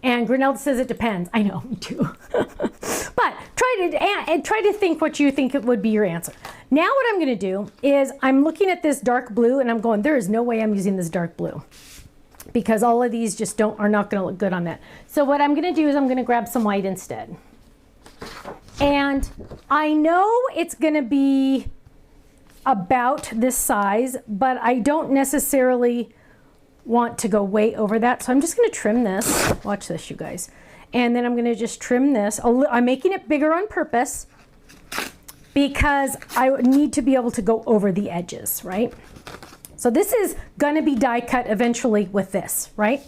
And Grinelda says it depends. I know, me too. But try to think what you think it would be your answer. Now what I'm gonna do is I'm looking at this dark blue and I'm going, there is no way I'm using this dark blue, because all of these just are not going to look good on that. So what I'm going to do is I'm going to grab some white instead. And I know it's going to be about this size, but I don't necessarily want to go way over that. So I'm just going to trim this. Watch this, you guys. And then I'm going to just trim this. I'm making it bigger on purpose because I need to be able to go over the edges, right? So this is going to be die cut eventually with this, right?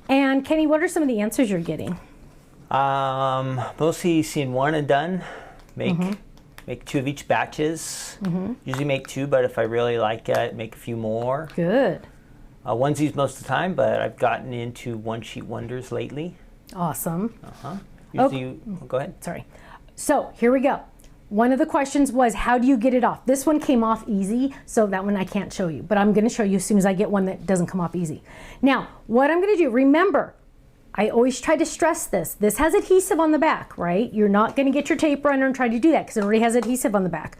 And Kenny, what are some of the answers you're getting? Mostly seeing one and done. Make 2 of each batches. Usually make 2, but if I really like it, make a few more. Good. Onesies most of the time, but I've gotten into one sheet wonders lately. Awesome. Usually, go ahead. Sorry. So here we go. One of the questions was, how do you get it off? This one came off easy, so that one I can't show you, but I'm going to show you as soon as I get one that doesn't come off easy. Now, what I'm going to do, remember, I always try to stress this. This has adhesive on the back, right? You're not going to get your tape runner and try to do that because it already has adhesive on the back.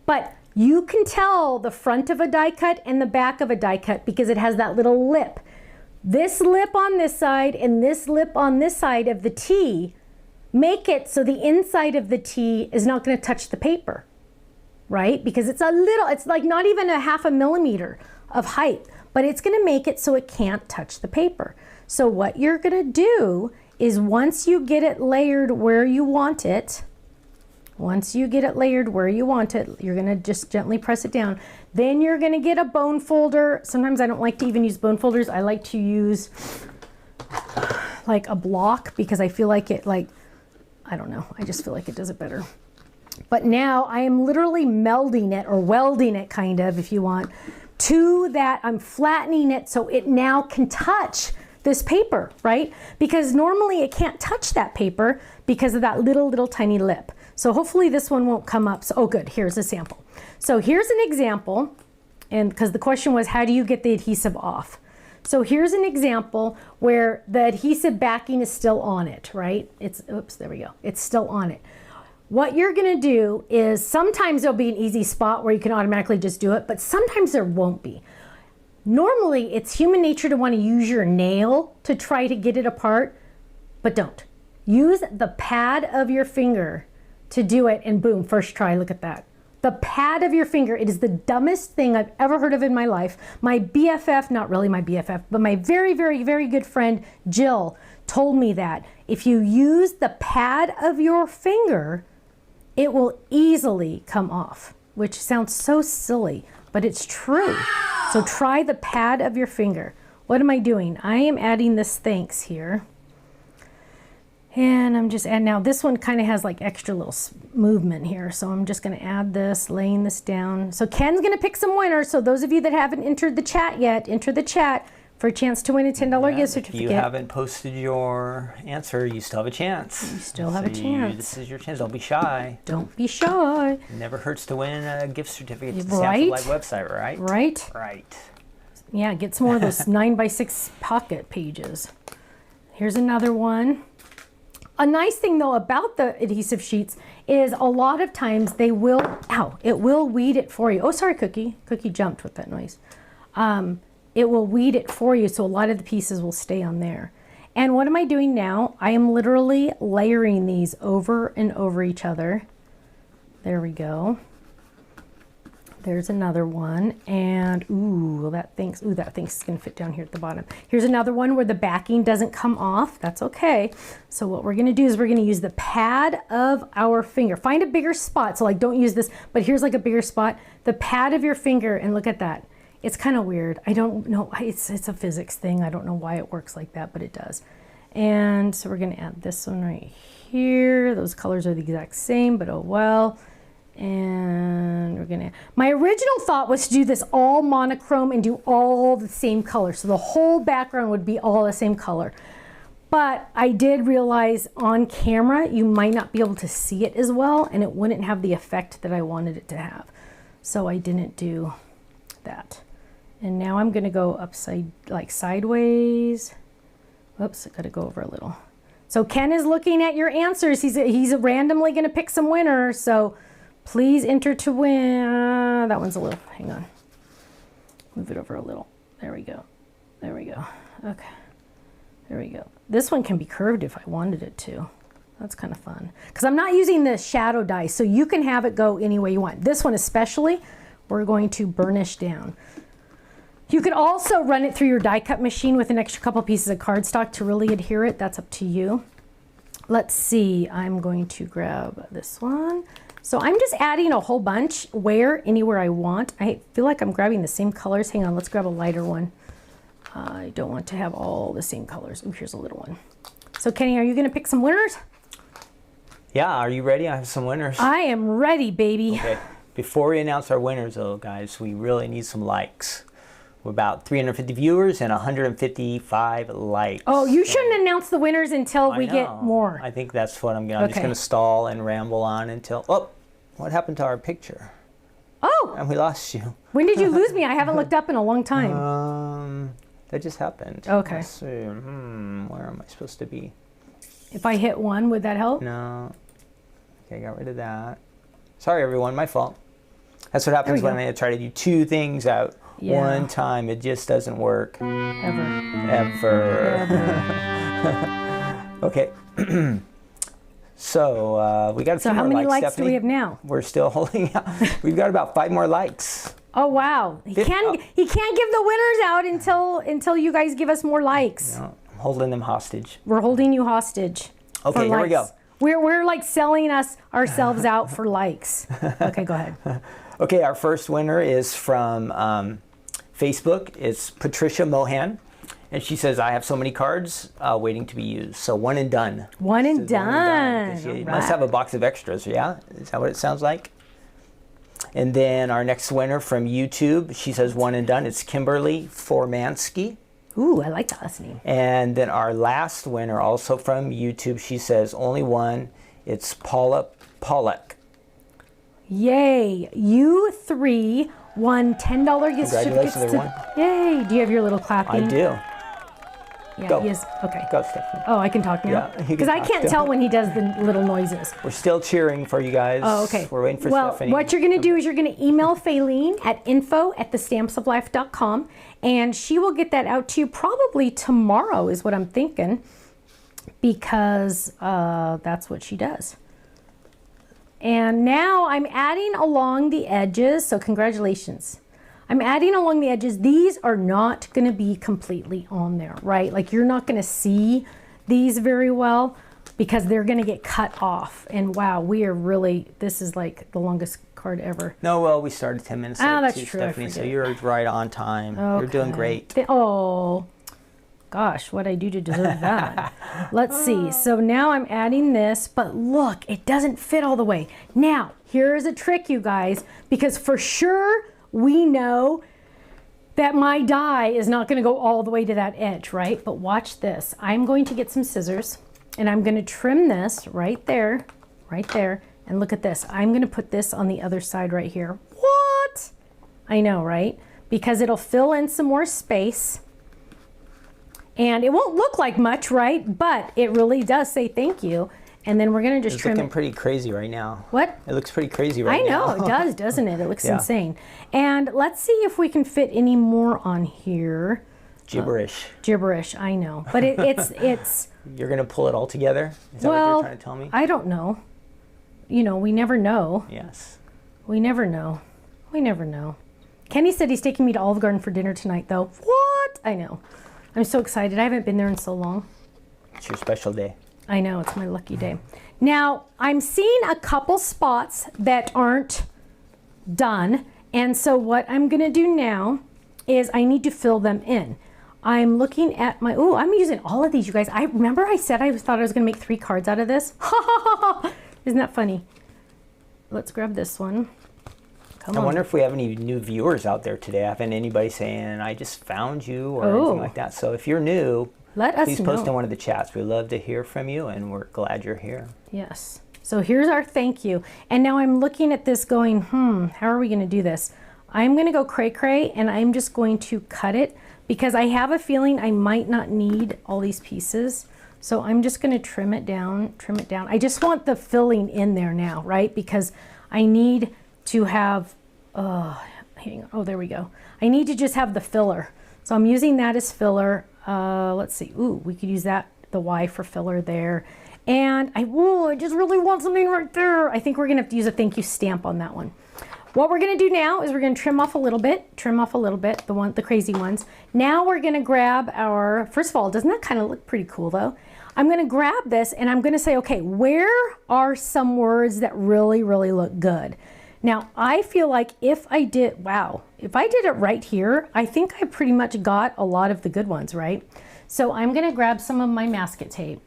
But you can tell the front of a die cut and the back of a die cut because it has that little lip. This lip on this side and this lip on this side of the T make it so the inside of the T is not going to touch the paper, right? Because it's it's like not even a 1/2 millimeter of height, but it's going to make it so it can't touch the paper. So what you're going to do is once you get it layered where you want it, you're going to just gently press it down. Then you're going to get a bone folder. Sometimes I don't like to even use bone folders. I like to use like a block because I feel like it I don't know, I just feel like it does it better. But now I am literally melding it, or welding it kind of, if you want, to that. I'm flattening it so it now can touch this paper, right? Because normally it can't touch that paper because of that little tiny lip. So hopefully this one won't come up. So, oh good, here's a sample. So here's an example, and because the question was, how do you get the adhesive off? So here's an example where the adhesive backing is still on it, right? Oops, there we go. It's still on it. What you're gonna do is sometimes there'll be an easy spot where you can automatically just do it, but sometimes there won't be. Normally, it's human nature to want to use your nail to try to get it apart, but don't. Use the pad of your finger to do it, and boom, first try, look at that. The pad of your finger, it is the dumbest thing I've ever heard of in my life. My BFF, not really my BFF, but my very, very, very good friend, Jill, told me that if you use the pad of your finger, it will easily come off, which sounds so silly, but it's true. So try the pad of your finger. What am I doing? I am adding this thanks here. And I'm just adding, now this one kind of has like extra little movement here. So I'm just gonna add this, laying this down. So Ken's gonna pick some winners. So those of you that haven't entered the chat yet, enter the chat for a chance to win a $10 gift certificate. If you haven't posted your answer, you still have a chance. You still have a chance. This is your chance, don't be shy. Don't be shy. It never hurts to win a gift certificate to the Right? Sample Live website, right? Right? Right. Yeah, get some more of those 9x6 pocket pages. Here's another one. A nice thing though about the adhesive sheets is a lot of times they will, it will weed it for you. Oh, sorry, Cookie. Cookie jumped with that noise. It will weed it for you, so a lot of the pieces will stay on there. And what am I doing now? I am literally layering these over and over each other. There we go. There's another one, and ooh, that thing's gonna fit down here at the bottom. Here's another one where the backing doesn't come off. That's okay. So what we're gonna do is we're gonna use the pad of our finger. Find a bigger spot, so like don't use this, but here's like a bigger spot. The pad of your finger, and look at that. It's kind of weird. I don't know, it's a physics thing. I don't know why it works like that, but it does. And so we're gonna add this one right here. Those colors are the exact same, but oh well. And we're gonna, my original thought was to do this all monochrome and do all the same color. So the whole background would be all the same color. But I did realize on camera, you might not be able to see it as well and it wouldn't have the effect that I wanted it to have. So I didn't do that. And now I'm gonna go upside, like sideways. Whoops, I gotta go over a little. So Ken is looking at your answers. He's randomly gonna pick some winners. So please enter to win. That one's a little, hang on. Move it over a little. There we go. There we go. Okay. There we go. This one can be curved if I wanted it to. That's kind of fun. Because I'm not using the shadow die, so you can have it go any way you want. This one especially, we're going to burnish down. You could also run it through your die cut machine with an extra couple pieces of cardstock to really adhere it. That's up to you. Let's see. I'm going to grab this one. So I'm just adding a whole bunch anywhere I want. I feel like I'm grabbing the same colors. Hang on, let's grab a lighter one. I don't want to have all the same colors. Oh, here's a little one. So Kenny, are you gonna pick some winners? Yeah, are you ready? I have some winners. I am ready, baby. Okay, before we announce our winners though, guys, we really need some likes. We're about 350 viewers and 155 likes. Oh, you shouldn't announce the winners until we get more. I think that's what I'm just gonna stall and ramble on until, oh, what happened to our picture? Oh! And we lost you. When did you lose me? I haven't looked up in a long time. That just happened. Okay. Let's see. Where am I supposed to be? If I hit 1, would that help? No. Okay, got rid of that. Sorry, everyone, my fault. That's what happens when I try to do 2 things out one time. It just doesn't work. Ever. Okay. So we got a few more likes. So how many likes, Stephanie, do we have now? We're still holding out. We've got about 5 more likes. Oh wow! He can't give the winners out until you guys give us more likes. No, I'm holding them hostage. We're holding you hostage. Okay, here we go. We're like selling ourselves out for likes. Okay, go ahead. Okay, our first winner is from Facebook. It's Patricia Mohan. And she says, I have so many cards waiting to be used. So one and done. One and done. She must have a box of extras, yeah? Is that what it sounds like? And then our next winner from YouTube, she says one and done. It's Kimberly Formansky. Ooh, I like that last name. And then our last winner, also from YouTube, she says only one. It's Paula Pollack. Yay. You 3 won $10 gift certificates. Congratulations, everyone. Yay. Do you have your little clapping? I do. Yeah, Go. He is. Okay. Go, Stephanie. Oh, I can talk now? Yeah, because I can't tell when he does the little noises. We're still cheering for you guys. Oh, okay. We're waiting for Well, Stephanie. what you're going to do is you're going to email Faylene at info@thestampsoflife.com, and she will get that out to you probably tomorrow is what I'm thinking, because that's what she does. And now I'm adding along the edges, so congratulations. I'm adding along the edges. These are not going to be completely on there, right? Like you're not going to see these very well because they're going to get cut off. And wow, we are really, this is like the longest card ever. No, well, we started 10 minutes late that's too, true, Stephanie, so you're right on time. Okay. You're doing great. Oh, gosh, what'd I do to deserve that? Let's see. So now I'm adding this, but look, it doesn't fit all the way. Now, here's a trick, you guys, because for sure, we know that my die is not going to go all the way to that edge, right? But watch this. I'm going to get some scissors and I'm going to trim this right there. And look at this. I'm going to put this on the other side right here. What? I know, right? Because it'll fill in some more space. And it won't look like much, right? But it really does say thank you. And then we're going to just trim it. It's looking pretty crazy right now. What? It looks pretty crazy right now. I know, it does, doesn't it? It looks insane. And let's see if we can fit any more on here. Gibberish. Gibberish, I know. But it's... You're going to pull it all together? Is that what you're trying to tell me? I don't know. You know, we never know. Yes. We never know. We never know. Kenny said he's taking me to Olive Garden for dinner tonight, though. What? I know. I'm so excited. I haven't been there in so long. It's your special day. I know. It's my lucky day. Now, I'm seeing a couple spots that aren't done. And so what I'm going to do now is I need to fill them in. I'm looking at my, oh, I'm using all of these, you guys. I remember I said I thought I was going to make 3 cards out of this. Isn't that funny? Let's grab this one. Come on. I wonder if we have any new viewers out there today. I haven't anybody saying, I just found you or anything like that. So if you're new, please post in one of the chats. We love to hear from you, and we're glad you're here. Yes. So here's our thank you. And now I'm looking at this going, how are we going to do this? I'm going to go cray-cray, and I'm just going to cut it because I have a feeling I might not need all these pieces. So I'm just going to trim it down, trim it down. I just want the filling in there now, right? Because I need to have, hang on. Oh, there we go. I need to just have the filler. So I'm using that as filler. Let's see. Ooh, we could use that, the Y for filler there. And I just really want something right there. I think we're going to have to use a thank you stamp on that one. What we're going to do now is we're going to trim off a little bit, the crazy ones. Now we're going to grab our, first of all, doesn't that kind of look pretty cool though? I'm going to grab this and I'm going to say, okay, where are some words that really, really look good? Now, I feel like if I did it right here, I think I pretty much got a lot of the good ones, right? So I'm going to grab some of my masking tape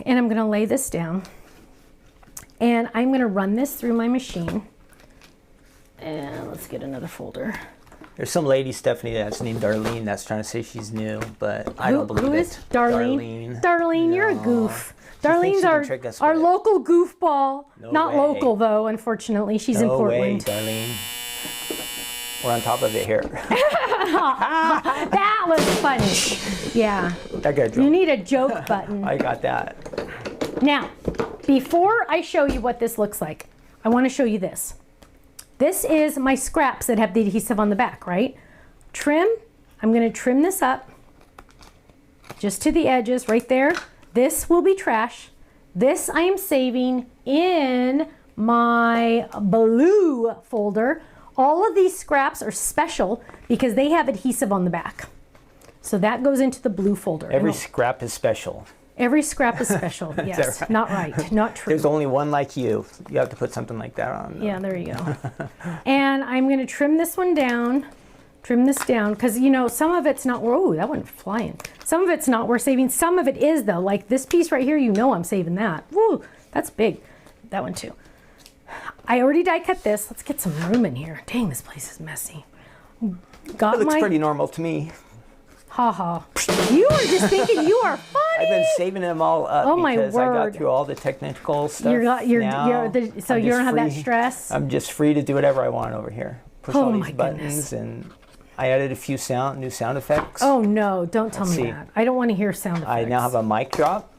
and I'm going to lay this down and I'm going to run this through my machine. And let's get another folder. There's some lady, Stephanie, that's named Darlene that's trying to say she's new, but I don't believe it. Who is Darlene? Darlene, you're a goof. Darlene's our local goofball. Not local, though, unfortunately. She's in Portland. No way, Darlene. We're on top of it here. That was funny. Yeah. I got a joke. You need a joke button. I got that. Now, before I show you what this looks like, I want to show you this. This is my scraps that have the adhesive on the back, right? Trim, I'm going to trim this up just to the edges right there. This will be trash. This I am saving in my blue folder. All of these scraps are special because they have adhesive on the back. So that goes into the blue folder. Every scrap is special. Every scrap is special, yes. Right? Not right, not true. There's only one like you. You have to put something like that on. Yeah, there you go. And I'm going to trim this one down, because, you know, some of it's not, oh, that went flying. Some of it's not worth saving. Some of it is, though. Like this piece right here, you know I'm saving that. Woo, that's big. That one, too. I already die cut this. Let's get some room in here. Dang, this place is messy. It looks pretty normal to me. Ha ha. You are just thinking you are funny. I've been saving them all up because I got through all the technical stuff. So you don't have that stress? I'm just free to do whatever I want over here. Push all these buttons, and I added a few new sound effects. Oh no, don't tell me that. I don't want to hear sound effects. I now have a mic drop.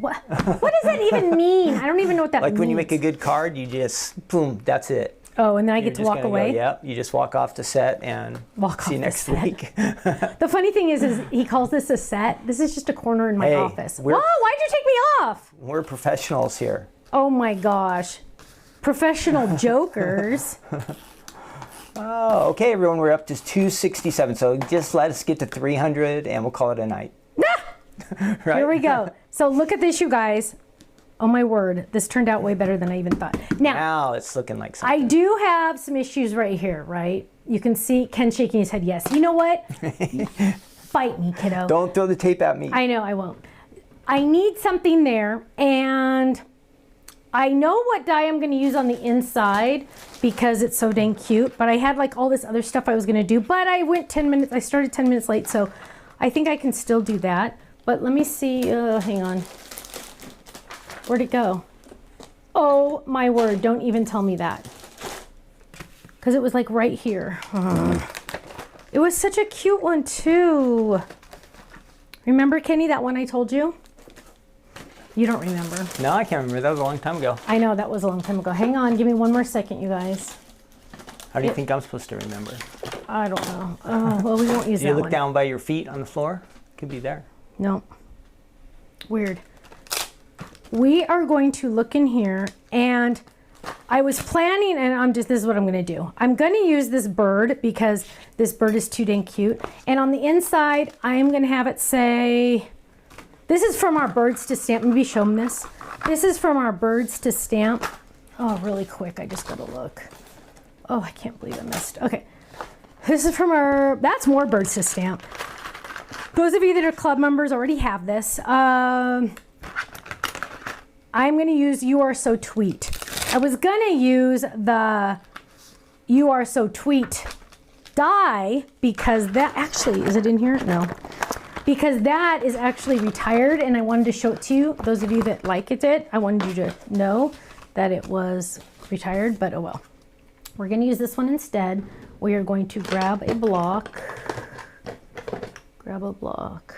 What does that even mean? I don't even know what that means. Like when you make a good card, you just, boom, that's it. Oh, and then I get to walk away? Yep, you just walk off the set and see you next week. The funny thing is he calls this a set. This is just a corner in my office. Whoa, why'd you take me off? We're professionals here. Oh my gosh. Professional jokers. Oh, okay, everyone, we're up to 267. So just let us get to 300 and we'll call it a night. Right? Here we go. So look at this, you guys. Oh my word, this turned out way better than I even thought. Now it's looking like something. I do have some issues right here, right? You can see Ken shaking his head yes. You know what? Fight me, kiddo. Don't throw the tape at me. I know, I won't. I need something there, and I know what dye I'm going to use on the inside because it's so dang cute, but I had like all this other stuff I was going to do, but I started 10 minutes late, so I think I can still do that. But let me see, hang on. Where'd it go? Oh my word, don't even tell me that. Because it was like right here. It was such a cute one too. Remember, Kenny, that one I told you? You don't remember. No, I can't remember. That was a long time ago. I know, that was a long time ago. Hang on, give me one more second, you guys. How do you think I'm supposed to remember? I don't know. Oh, well, we won't use that You one. look down by your feet on the floor? Could be there. No. Weird. We are going to look in here, and I was planning, and this is what I'm going to do. I'm going to use this bird because this bird is too dang cute. And on the inside, I'm going to have it say, this is from our birds to stamp. Maybe show them this. This is from our birds to stamp. Oh, really quick. I just got to look. Oh, I can't believe I missed. Okay. This is from that's more birds to stamp. Those of you that are club members already have this. I'm going to use You Are So Tweet. I was going to use the You Are So Tweet die because that actually, is it in here? No. Because that is actually retired and I wanted to show it to you. Those of you that like it, I wanted you to know that it was retired, but oh well. We're going to use this one instead. We are going to grab a block. Grab a block.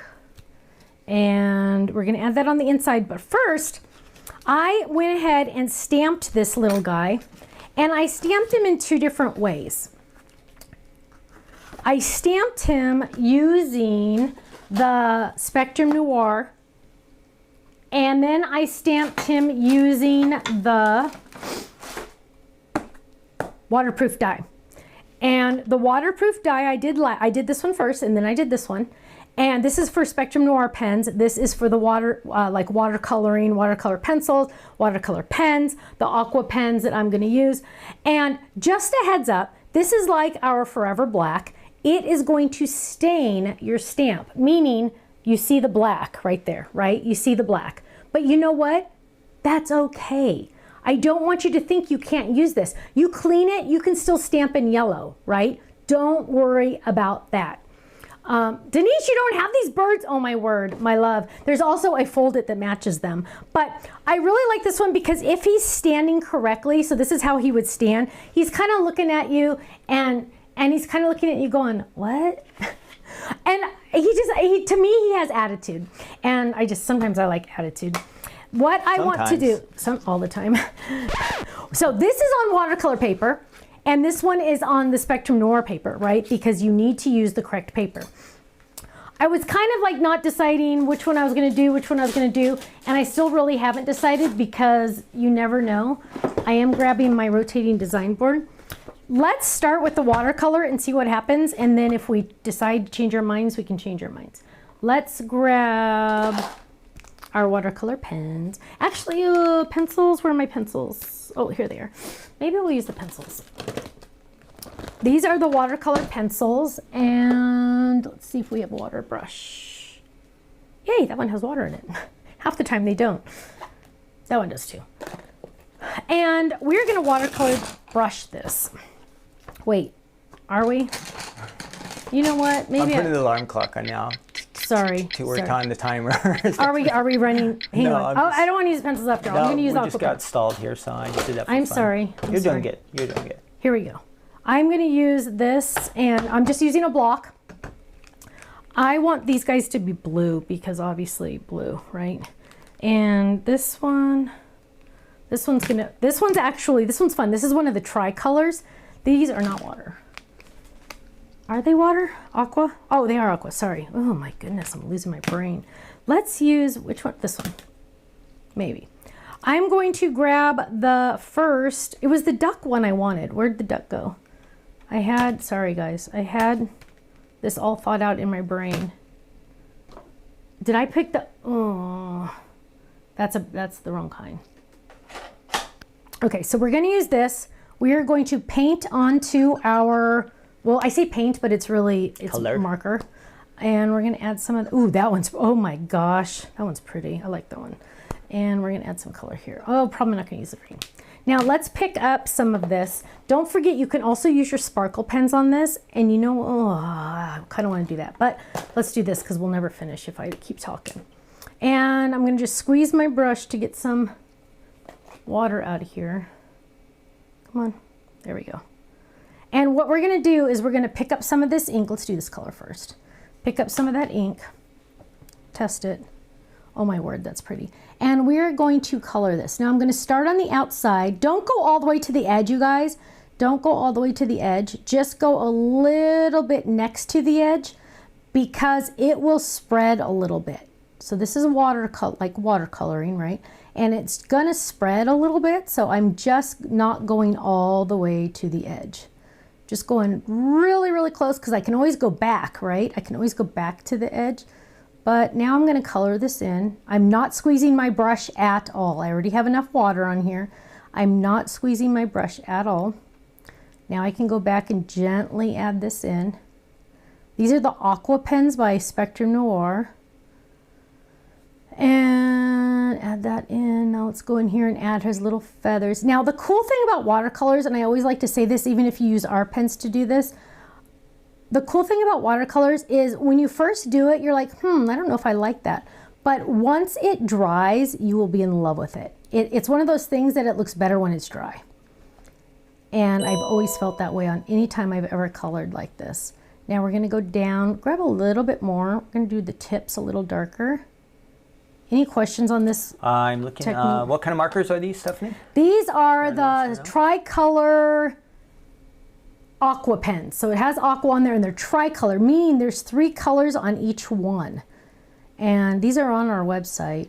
And we're going to add that on the inside. But first, I went ahead and stamped this little guy. And I stamped him in two different ways. I stamped him using the Spectrum Noir. And then I stamped him using the waterproof die. And the waterproof die, I did this one first, and then I did this one. And this is for Spectrum Noir pens. This is for the like watercoloring, watercolor pencils, watercolor pens, the Aqua pens that I'm going to use. And just a heads up, this is like our Forever Black. It is going to stain your stamp, meaning you see the black right there, right? You see the black. But you know what? That's okay. I don't want you to think you can't use this. You clean it, you can still stamp in yellow, right? Don't worry about that. Denise, you don't have these birds? Oh my word, my love. There's also a fold-it that matches them. But I really like this one because if he's standing correctly, so this is how he would stand, he's kind of looking at you and he's kind of looking at you going, what? And to me, he has attitude. And sometimes I like attitude. What I want to do, all the time. So this is on watercolor paper, and this one is on the Spectrum Noir paper, right? Because you need to use the correct paper. I was kind of like not deciding which one I was going to do, and I still really haven't decided because you never know. I am grabbing my rotating design board. Let's start with the watercolor and see what happens, and then if we decide to change our minds, we can change our minds. Let's grab our watercolor pens. Actually, pencils, where are my pencils? Oh, here they are. Maybe we'll use the pencils. These are the watercolor pencils, and let's see if we have a water brush. Yay, that one has water in it. Half the time they don't. That one does too. And we're gonna watercolor brush this. Wait, are we? You know what, maybe I'm putting the alarm clock on now. Sorry. To work on the timer. Are we running? Hang on. I don't want to use pencils after all. I'm going to use Aqua. We just got stalled here, so I just did that for I'm fun. sorry. You're doing good. You're doing good. Here we go. I'm going to use this, and I'm just using a block. I want these guys to be blue because obviously blue, right? And this one's fun. This one's fun. This is one of the TriColors. These are not water. Are they water? Aqua? Oh, they are Aqua. Sorry. Oh my goodness, I'm losing my brain. Let's use, which one? This one. Maybe. I'm going to grab the first, it was the duck one I wanted. Where'd the duck go? Sorry guys, I had this all thought out in my brain. Did I pick oh, that's the wrong kind. Okay, so we're going to use this. We are going to paint onto our, well, I say paint, but it's color. Marker. And we're going to add some of, that one's, oh my gosh, that one's pretty. I like that one. And we're going to add some color here. Oh, probably not going to use the green. Now let's pick up some of this. Don't forget, you can also use your sparkle pens on this. And you know, I kind of want to do that, but let's do this because we'll never finish if I keep talking. And I'm going to just squeeze my brush to get some water out of here. Come on, there we go. And what we're going to do is we're going to pick up some of this ink. Let's do this color first. Pick up some of that ink, test it. Oh my word, that's pretty. And we're going to color this. Now I'm going to start on the outside. Don't go all the way to the edge, you guys. Don't go all the way to the edge. Just go a little bit next to the edge because it will spread a little bit. So this is like watercoloring, right? And it's gonna spread a little bit, so I'm just not going all the way to the edge. Just going really, really close because I can always go back, right? I can always go back to the edge. But now I'm gonna color this in. I'm not squeezing my brush at all. I already have enough water on here. I'm not squeezing my brush at all. Now I can go back and gently add this in. These are the Aqua pens by Spectrum Noir. And add that in. Now let's go in here and add his little feathers. Now the cool thing about watercolors, and I always like to say this even if you use our pens to do this, the cool thing about watercolors is when you first do it, you're like, I don't know if I like that. But once it dries, you will be in love with it. It's one of those things that it looks better when it's dry. And I've always felt that way on any time I've ever colored like this. Now we're gonna go down, grab a little bit more. We're gonna do the tips a little darker. Any questions on this? I'm looking, what kind of markers are these, Stephanie? These are the TriColor Aqua pens. So it has Aqua on there and they're TriColor, meaning there's 3 colors on each one. And these are on our website.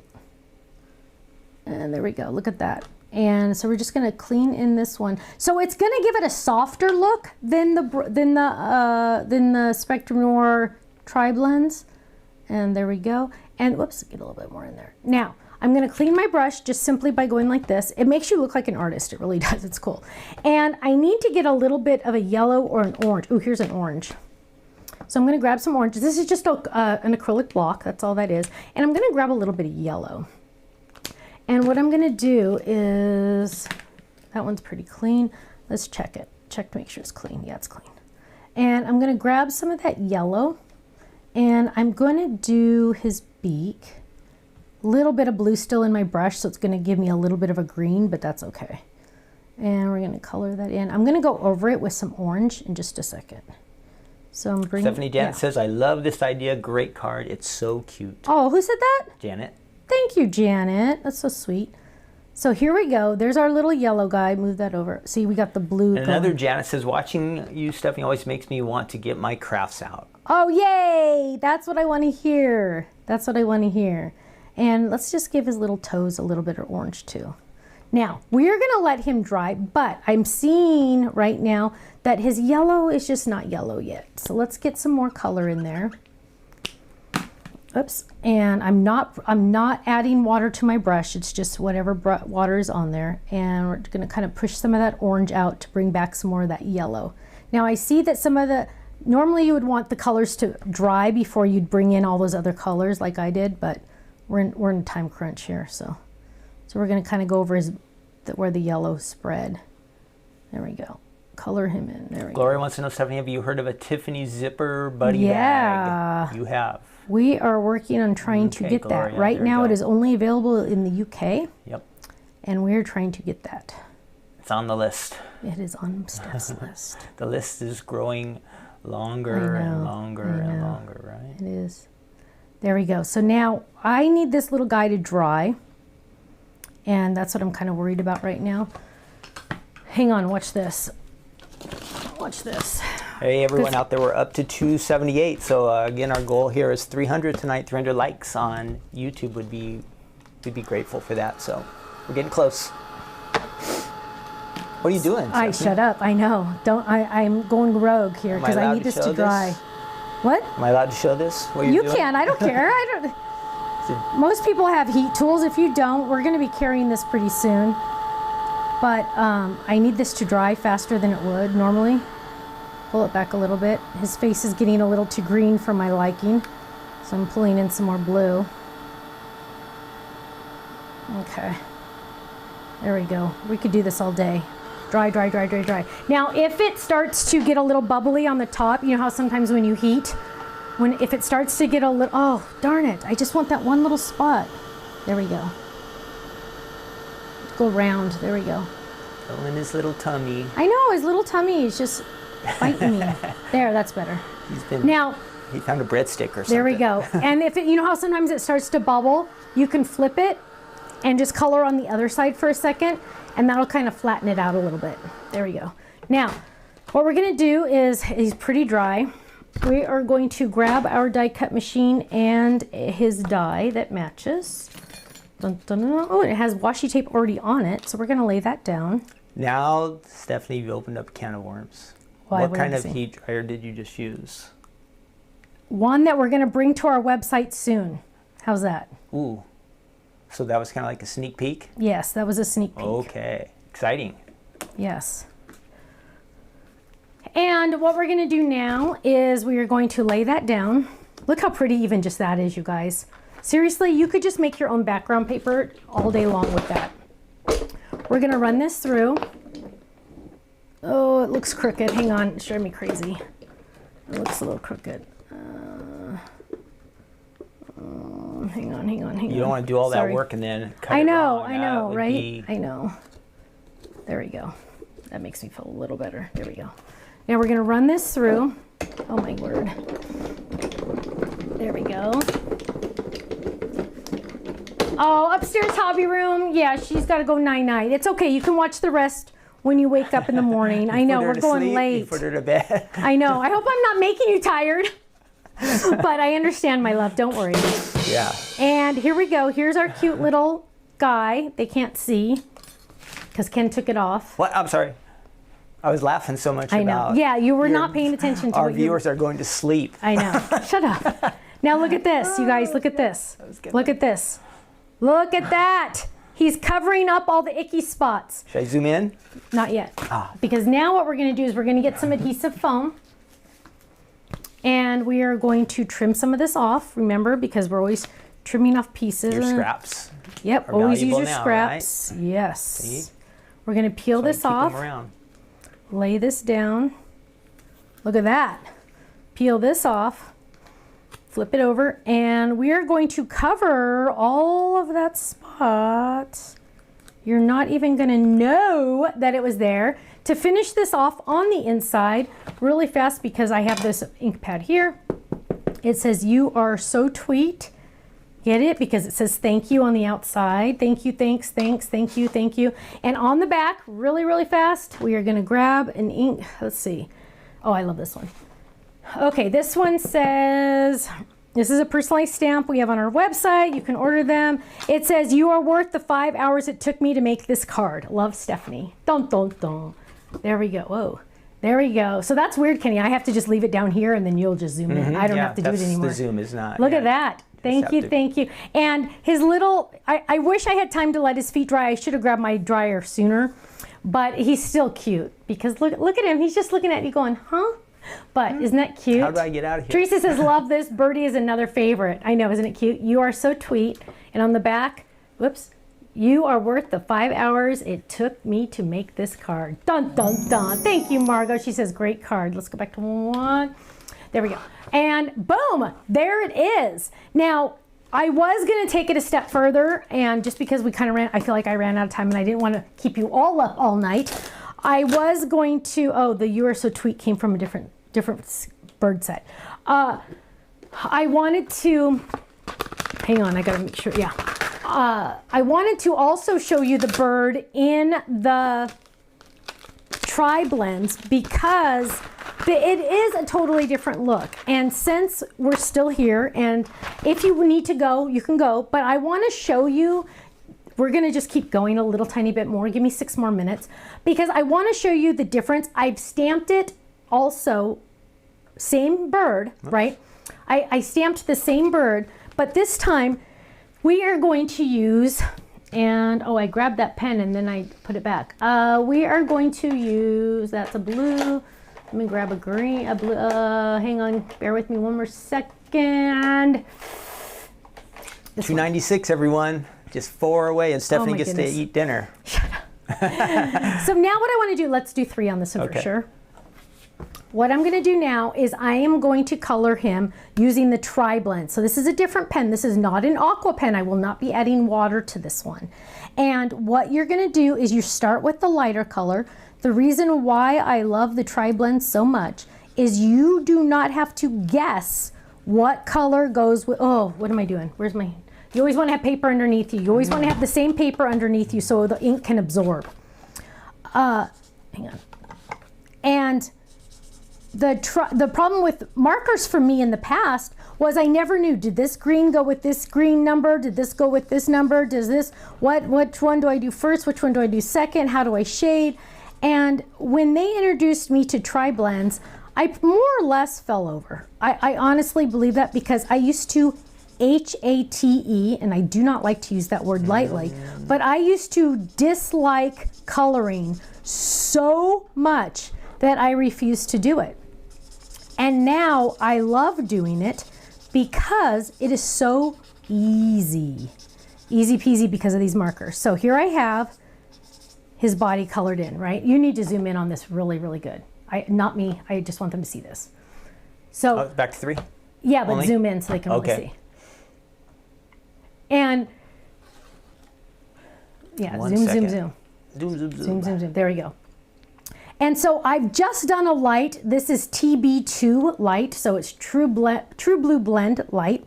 And there we go, look at that. And so we're just gonna clean in this one. So it's gonna give it a softer look than the Spectrum Noir Tri-Blends. And there we go. And whoops, get a little bit more in there. Now, I'm gonna clean my brush just simply by going like this. It makes you look like an artist, it really does, it's cool. And I need to get a little bit of a yellow or an orange. Ooh, here's an orange. So I'm gonna grab some orange. This is just an acrylic block, that's all that is. And I'm gonna grab a little bit of yellow. And what I'm gonna do is, that one's pretty clean. Let's check it. Check to make sure it's clean. Yeah, it's clean. And I'm gonna grab some of that yellow and I'm gonna do his beak. A little bit of blue still in my brush, so it's gonna give me a little bit of a green, but that's okay. And we're gonna color that in. I'm gonna go over it with some orange in just a second. So I'm bringing, Stephanie Janet says, I love this idea, great card, it's so cute. Oh, who said that? Janet. Thank you, Janet. That's so sweet. So here we go. There's our little yellow guy. Move that over. See, we got the blue. And another Janet says, watching you, Stephanie, always makes me want to get my crafts out. Oh, yay! That's what I want to hear. That's what I want to hear. And let's just give his little toes a little bit of orange too. Now, we're going to let him dry, but I'm seeing right now that his yellow is just not yellow yet. So let's get some more color in there. Oops, and I'm not adding water to my brush. It's just whatever water is on there. And we're gonna kind of push some of that orange out to bring back some more of that yellow. Now I see that some of the, normally you would want the colors to dry before you'd bring in all those other colors like I did, but we're in a time crunch here. So we're gonna kind of go over where the yellow spread. There we go. Color him in, there we go. Gloria wants to know, Stephanie, have you heard of a Tiffany zipper buddy bag? You have. We are working on trying to get Gloria, that. Right now it is only available in the UK. Yep. And we're trying to get that. It's on the list. It is on Steph's list. The list is growing longer and longer and longer, right? It is. There we go. So now I need this little guy to dry. And that's what I'm kind of worried about right now. Hang on, watch this. Watch this. Hey everyone out there, we're up to 278. So again, our goal here is 300 tonight. 300 likes on YouTube we'd be grateful for that. So we're getting close. What are you doing, Stephanie? Shut up. I know. I'm going rogue here because I need this to dry. What? Am I allowed to show this? What you're doing? You can. I don't care. Most people have heat tools. If you don't, we're going to be carrying this pretty soon. But I need this to dry faster than it would normally. Pull it back a little bit. His face is getting a little too green for my liking, so I'm pulling in some more blue. Okay, there we go. We could do this all day. Dry, dry, dry, dry, dry. Now, if it starts to get a little bubbly on the top, you know how sometimes when you heat, if it starts to get a little, oh, darn it, I just want that one little spot. There we go. Go round, there we go. Oh, in his little tummy. I know, his little tummy is just biting me. There, that's better. He found a breadstick or something. There we go. And if it, you know how sometimes it starts to bubble, you can flip it and just color on the other side for a second, and that'll kind of flatten it out a little bit. There we go. Now, what we're gonna do is, he's pretty dry. We are going to grab our die cut machine and his die that matches. Dun, dun, dun. Oh, it has washi tape already on it, so we're gonna lay that down. Now, Stephanie, you opened up a can of worms. Why, what kind of heat dryer did you just use? One that we're gonna bring to our website soon. How's that? Ooh, so that was kind of like a sneak peek? Yes, that was a sneak peek. Okay, exciting. Yes. And what we're gonna do now is we are going to lay that down. Look how pretty even just that is, you guys. Seriously, you could just make your own background paper all day long with that. We're gonna run this through. Oh, it looks crooked. Hang on, it's driving me crazy. It looks a little crooked. Hang on. You don't want to do all that work and then cut I know, it wrong. I know, right? I know. There we go. That makes me feel a little better. There we go. Now we're gonna run this through. Oh my word. There we go. Oh, upstairs hobby room. Yeah, she's gotta go night-night. It's okay, you can watch the rest when you wake up in the morning. I know, we're going late. You put her to bed. I know, I hope I'm not making you tired. But I understand, my love, don't worry. Yeah. And here we go, here's our cute little guy. They can't see, because Ken took it off. What, I'm sorry. I was laughing so much I know. about Yeah, you were not paying attention to our viewers are going to sleep. I know. Shut up. Now look at this, you guys. Look at this. Look at this. Look at that. He's covering up all the icky spots. Should I zoom in? Not yet. Because now what we're going to do is we're going to get some adhesive foam. And we are going to trim some of this off. Remember, because we're always trimming off pieces. Your scraps. Yep, always use your scraps. Right? Yes. See? We're going to peel this off. Lay this down. Look at that. Peel this off. Flip it over. And we are going to cover all of that spot. You're not even going to know that it was there. To finish this off on the inside really fast, because I have this ink pad here. It says, "You are so tweet." Get it? Because it says thank you on the outside. Thank you, thanks, thank you, thank you. And on the back, really, really fast, we are gonna grab an ink. Let's see. Oh, I love this one. Okay, this one says, this is a personalized stamp we have on our website. You can order them. It says, "You are worth the 5 hours it took me to make this card. Love, Stephanie." Dun, dun, dun. There we go. Whoa. There we go. So that's weird, Kenny. I have to just leave it down here and then you'll just zoom in. I don't have to do it anymore. The zoom is not. Look at that. Thank you, thank you. And his little, I wish I had time to let his feet dry. I should have grabbed my dryer sooner, but he's still cute because look at him. He's just looking at you going, huh? But isn't that cute? How do I get out of here? Teresa says, "Love this. Birdie is another favorite." I know, isn't it cute? "You are so tweet." And on the back, whoops, "You are worth the 5 hours it took me to make this card." Dun, dun, dun. Thank you, Margot. She says, "Great card." Let's go back to one. There we go. And boom, there it is. Now, I was gonna take it a step further, and just because we kind of I feel like I ran out of time and I didn't want to keep you all up all night, I was going to, oh, the "You Are So Tweet" came from a different bird set. I wanted to, hang on, I gotta make sure, yeah. I wanted to also show you the bird in the tri-blends because it is a totally different look. And since we're still here, and if you need to go, you can go, but I want to show you, we're going to just keep going a little tiny bit more. Give me 6 more minutes because I want to show you the difference. I've stamped it also, same bird, right? I stamped the same bird, but this time we are going to use, and oh, I grabbed that pen and then I put it back. We are going to use, that's a blue. Let me grab a green, a blue, hang on, bear with me one more second. $2.96, everyone. Just 4 away, and Stephanie gets to eat dinner. Shut up. So now what I want to do, let's do 3 on this one for sure. What I'm going to do now is I am going to color him using the tri-blend. So this is a different pen. This is not an Aqua pen. I will not be adding water to this one. And what you're going to do is you start with the lighter color. The reason why I love the tri-blend so much is you do not have to guess what color goes with, oh, what am I doing? Where's my, you always want to have paper underneath you. You always want to have the same paper underneath you so the ink can absorb. Hang on. And the problem with markers for me in the past was I never knew, did this green go with this green number? Did this go with this number? Does this, which one do I do first? Which one do I do second? How do I shade? And when they introduced me to tri-blends, I more or less fell over. I honestly believe that because I used to HATE, and I do not like to use that word lightly, but I used to dislike coloring so much that I refused to do it. And now I love doing it because it is so easy. Easy peasy because of these markers. So here I have his body colored in, right? You need to zoom in on this really, really good. Not me, I just want them to see this. So back to 3? Yeah, but zoom in so they can really see. And yeah, zoom. There we go. And so I've just done a light. This is TB2 light, so it's True Blue Blend light.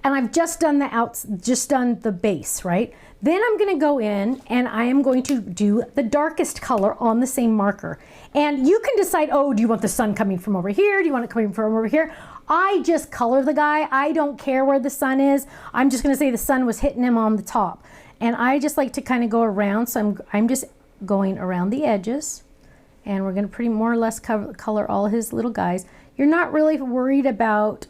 And I've just done the base, right? Then I'm going to go in and I am going to do the darkest color on the same marker. And you can decide, oh, do you want the sun coming from over here? Do you want it coming from over here? I just color the guy. I don't care where the sun is. I'm just going to say the sun was hitting him on the top. And I just like to kind of go around. So I'm just going around the edges. And we're going to pretty more or less color all his little guys. You're not really worried about,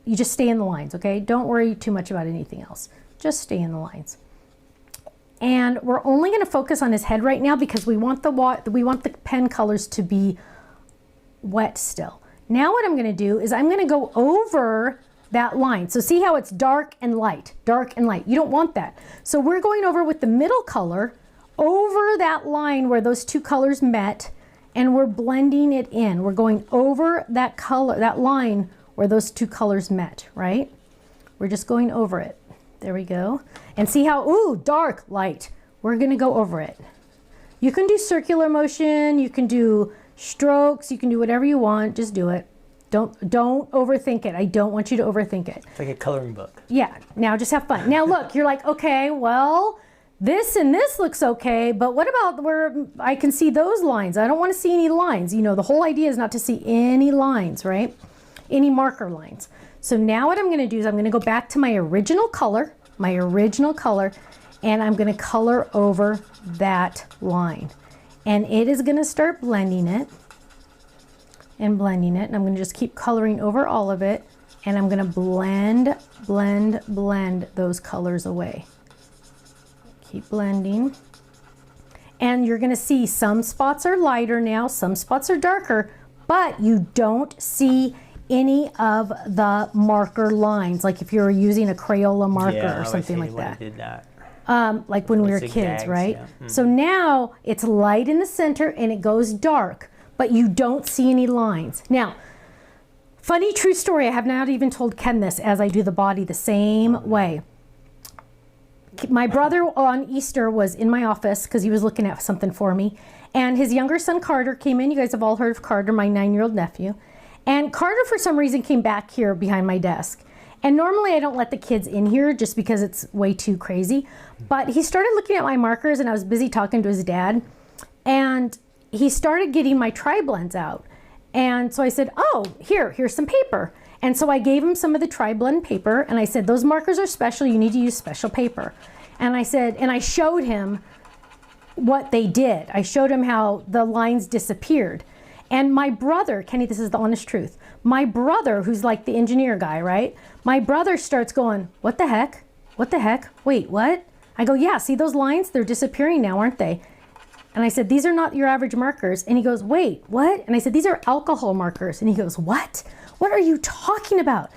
you just stay in the lines, okay? Don't worry too much about anything else. Just stay in the lines. And we're only going to focus on his head right now because we want the pen colors to be wet still. Now what I'm going to do is I'm going to go over that line. So see how it's dark and light, dark and light. You don't want that. So we're going over with the middle color over that line where those two colors met, and we're blending it in. We're going over that color, that line where those two colors met, right? We're just going over it. There we go. And see how, ooh, dark, light. We're gonna go over it. You can do circular motion, you can do strokes, you can do whatever you want, just do it. Don't overthink it. I don't want you to overthink it. It's like a coloring book. Yeah, now just have fun. Now look, you're like, okay, well, this and this looks okay, but what about where I can see those lines? I don't want to see any lines. You know, the whole idea is not to see any lines, right? Any marker lines. So now what I'm going to do is I'm going to go back to my original color, and I'm going to color over that line. And it is going to start blending it, and I'm going to just keep coloring over all of it, and I'm going to blend those colors away. Keep blending. And you're going to see some spots are lighter now, some spots are darker, but you don't see any of the marker lines, like if you're using a Crayola marker or something like that. Did that. Like when we were kids, right? Yeah. So now it's light in the center and it goes dark, but you don't see any lines. Now, funny true story, I have not even told Ken this as I do the body the same way. My brother on Easter was in my office because he was looking at something for me, and his younger son Carter came in. You guys have all heard of Carter, my 9-year-old nephew. And Carter, for some reason, came back here behind my desk. And normally I don't let the kids in here just because it's way too crazy. But he started looking at my markers, and I was busy talking to his dad. And he started getting my tri-blends out. And so I said, oh, here's some paper. And so I gave him some of the tri-blend paper, and I said, those markers are special, you need to use special paper. And I said, and I showed him what they did. I showed him how the lines disappeared. And my brother, Kenny, this is the honest truth. My brother, who's like the engineer guy, right? My brother starts going, what the heck? What the heck? Wait, what? I go, yeah, see those lines? They're disappearing now, aren't they? And I said, these are not your average markers. And he goes, wait, what? And I said, these are alcohol markers. And he goes, what? What are you talking about?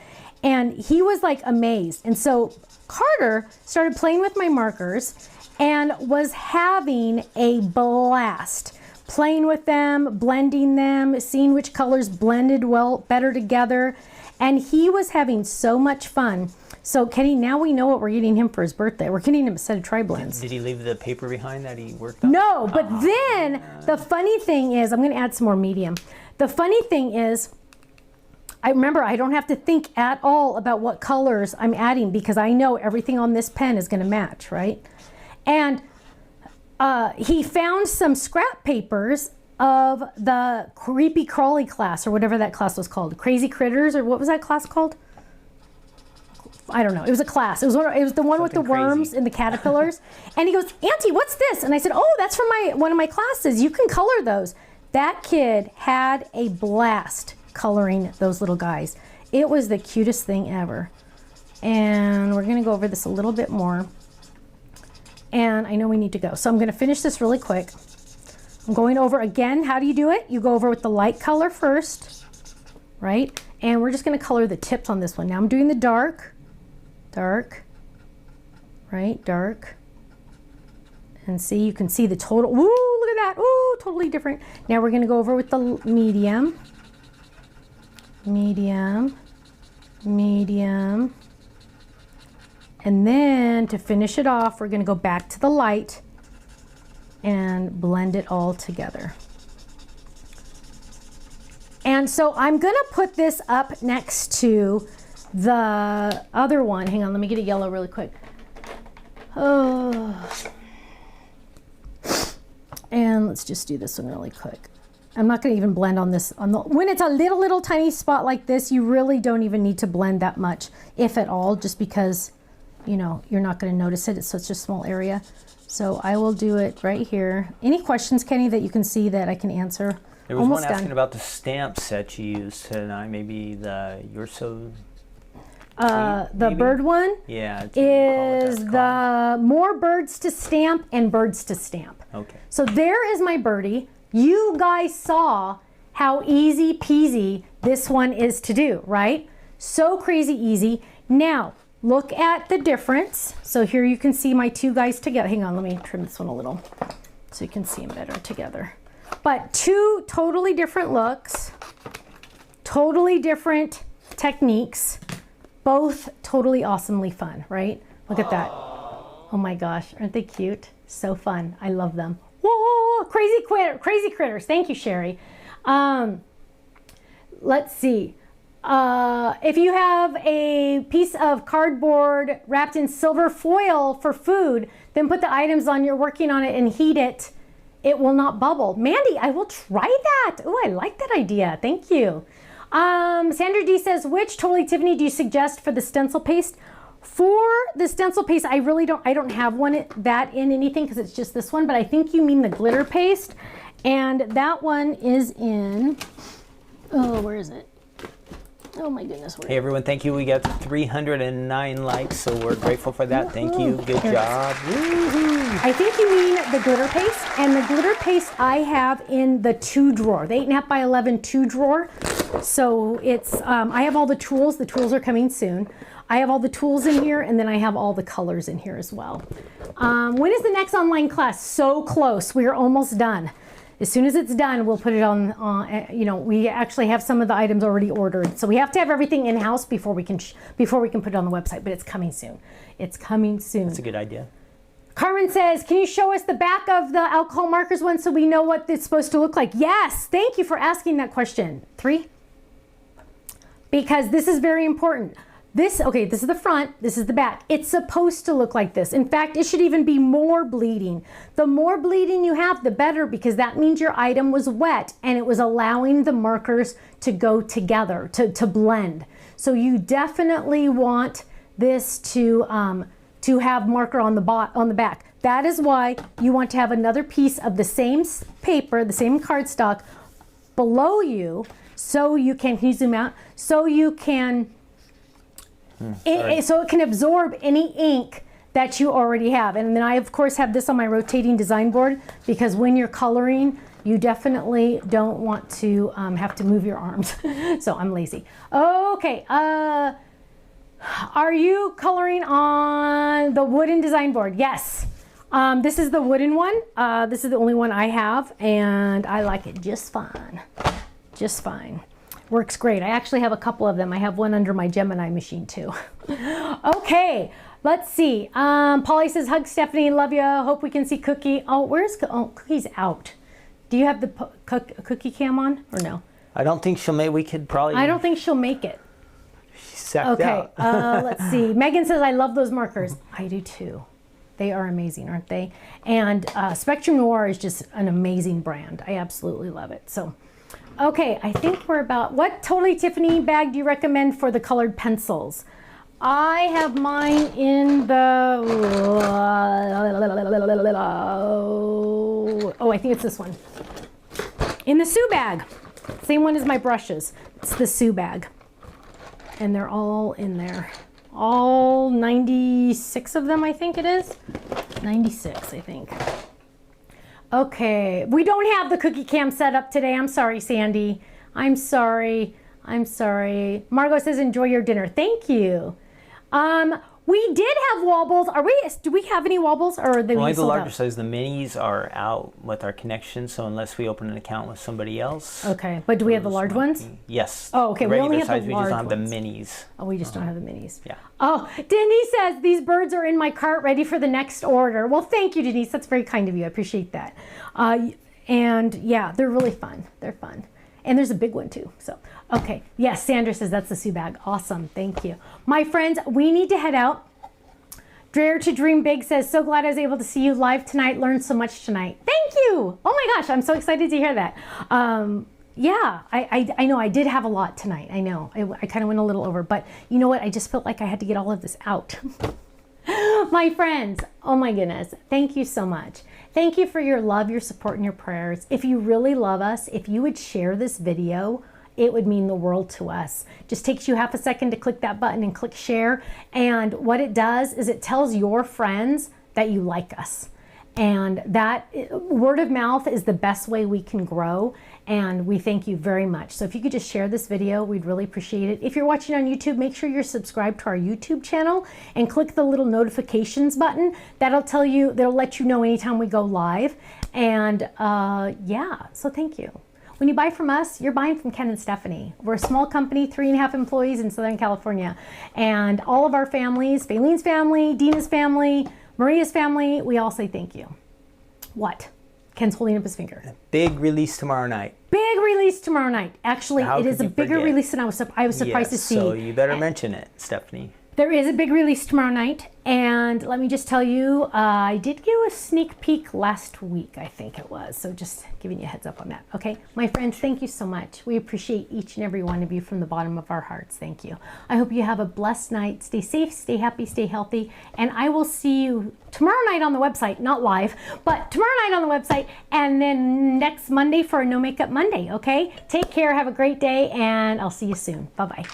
And he was like amazed. And so Carter started playing with my markers and was having a blast. Playing with them, blending them, seeing which colors blended better together. And he was having so much fun. So Kenny, now we know what we're getting him for his birthday. We're getting him a set of tri-blends. Did he leave the paper behind that he worked on? No, but then the funny thing is, I'm going to add some more medium. The funny thing is, I remember I don't have to think at all about what colors I'm adding because I know everything on this pen is going to match, right? And he found some scrap papers of the Creepy Crawly class, or whatever that class was called. Crazy Critters, or what was that class called? I don't know. It was a class. It was the one with the worms and the caterpillars. And he goes, Auntie, what's this? And I said, oh, that's from one of my classes. You can color those. That kid had a blast coloring those little guys. It was the cutest thing ever. And we're going to go over this a little bit more. And I know we need to go. So I'm going to finish this really quick. I'm going over again. How do you do it? You go over with the light color first, right? And we're just going to color the tips on this one. Now I'm doing the dark, right? Dark. And see, you can see the total. Woo, look at that. Ooh, totally different. Now we're going to go over with the medium, medium. And then to finish it off, we're going to go back to the light and blend it all together. And so I'm going to put this up next to the other one. Hang on, let me get a yellow really quick. Oh. And let's just do this one really quick. I'm not going to even blend on this. When it's a little tiny spot like this, you really don't even need to blend that much, if at all, just because, you know, you're not going to notice it. It's such a small area. So I will do it right here. Any questions, Kenny, that you can see that I can answer? There was one asking about the stamp set you used tonight. Maybe the You're So... the bird one, yeah, is the More Birds to Stamp and Birds to Stamp. Okay. So there is my birdie. You guys saw how easy peasy this one is to do, right? So crazy easy. Now, look at the difference. So here you can see my two guys together. Hang on, let me trim this one a little so you can see them better together. But two totally different looks, totally different techniques, both totally awesomely fun, right? Look at that. Oh my gosh, aren't they cute? So fun. I love them. Whoa, crazy critters. Thank you, Sherry. Let's see. If you have a piece of cardboard wrapped in silver foil for food, then put the items on you're working on it and heat it. It will not bubble. Mandy, I will try that. Oh, I like that idea. Thank you. Sandra D says, which Totally Tiffany do you suggest for the stencil paste? For the stencil paste, I don't have one that in anything because it's just this one, but I think you mean the glitter paste. And that one is in, oh, where is it? Oh my goodness. Hey everyone, thank you. We got 309 likes, so we're grateful for that. Thank you. Good job. I think you mean the glitter paste, and the glitter paste I have in the 2 drawer, the 8.5 by 11 2 drawer. So it's, I have all the tools. The tools are coming soon. I have all the tools in here, and then I have all the colors in here as well. When is the next online class? So close. We are almost done. As soon as it's done, we'll put it on, you know, we actually have some of the items already ordered. So we have to have everything in-house before we can put it on the website, but it's coming soon. It's coming soon. That's a good idea. Carmen says, can you show us the back of the alcohol markers one so we know what it's supposed to look like? Yes, thank you for asking that question. 3. Because this is very important. This is the front, this is the back. It's supposed to look like this. In fact, it should even be more bleeding. The more bleeding you have, the better, because that means your item was wet and it was allowing the markers to go together, to blend. So you definitely want this to have marker on the back. That is why you want to have another piece of the same paper, the same cardstock below you, so you can you zoom out? So you can so it can absorb any ink that you already have. And then I, of course, have this on my rotating design board because when you're coloring, you definitely don't want to have to move your arms. So I'm lazy. Okay. Are you coloring on the wooden design board? Yes. This is the wooden one. This is the only one I have, and I like it just fine. Just fine. Works great. I actually have a couple of them. I have one under my Gemini machine too. Okay, let's see. Polly says, hug Stephanie, love you. Hope we can see Cookie. Oh, Cookie's out. Do you have the cookie cam on or no? I don't think she'll make, we could probably. I don't think she'll make it. She's sacked out. Let's see. Megan says, I love those markers. I do too. They are amazing, aren't they? And Spectrum Noir is just an amazing brand. I absolutely love it. So, okay, I think we're about, what Totally Tiffany bag do you recommend for the colored pencils? I have mine in the, oh, I think it's this one. In the Sue bag. Same one as my brushes. It's the Sue bag. And they're all in there. All 96 of them, I think it is. 96, I think. Okay, we don't have the cookie cam set up today. I'm sorry, Sandy. I'm sorry. I'm sorry. Margot says, enjoy your dinner. Thank you. We did have wobbles. Do we have any wobbles, or are they only the sold larger out? size? The minis are out with our connection, so unless we open an account with somebody else. Okay, but do we have the large ones? Yes. Oh, okay. We only have size, the large we just don't have ones. the minis. Oh, we just don't have the minis. Yeah. Oh, Denise says these birds are in my cart, ready for the next order. Well, thank you, Denise. That's very kind of you. I appreciate that. And yeah, they're really fun. They're fun. And there's a big one too. So, okay. Yes, Sandra says that's the Sue bag. Awesome. Thank you. My friends, we need to head out. Dare to Dream Big says, so glad I was able to see you live tonight. Learned so much tonight. Thank you. Oh my gosh, I'm so excited to hear that. Yeah, I know I did have a lot tonight. I know I kind of went a little over, but you know what? I just felt like I had to get all of this out. My friends, oh my goodness, thank you so much. Thank you for your love, your support, and your prayers. If you really love us, if you would share this video, it would mean the world to us. Just takes you half a second to click that button and click share. And what it does is it tells your friends that you like us. And that word of mouth is the best way we can grow. And we thank you very much. So if you could just share this video, we'd really appreciate it. If you're watching on YouTube, make sure you're subscribed to our YouTube channel and click the little notifications button. That'll let you know anytime we go live. And yeah, so thank you. When you buy from us, you're buying from Ken and Stephanie. We're a small company, 3.5 employees in Southern California. And all of our families, Fayleen's family, Dina's family, Maria's family, we all say thank you. What? Ken's holding up his finger. Big release tomorrow night. Big release tomorrow night. Actually, How it is a could you bigger forget? release than I was surprised to see. So you better mention it, Stephanie. There is a big release tomorrow night, and let me just tell you, I did give a sneak peek last week, I think it was, so just giving you a heads up on that, okay? My friends, thank you so much. We appreciate each and every one of you from the bottom of our hearts. Thank you. I hope you have a blessed night. Stay safe, stay happy, stay healthy, and I will see you tomorrow night on the website, not live, but tomorrow night on the website, and then next Monday for a No Makeup Monday, okay? Take care, have a great day, and I'll see you soon. Bye-bye.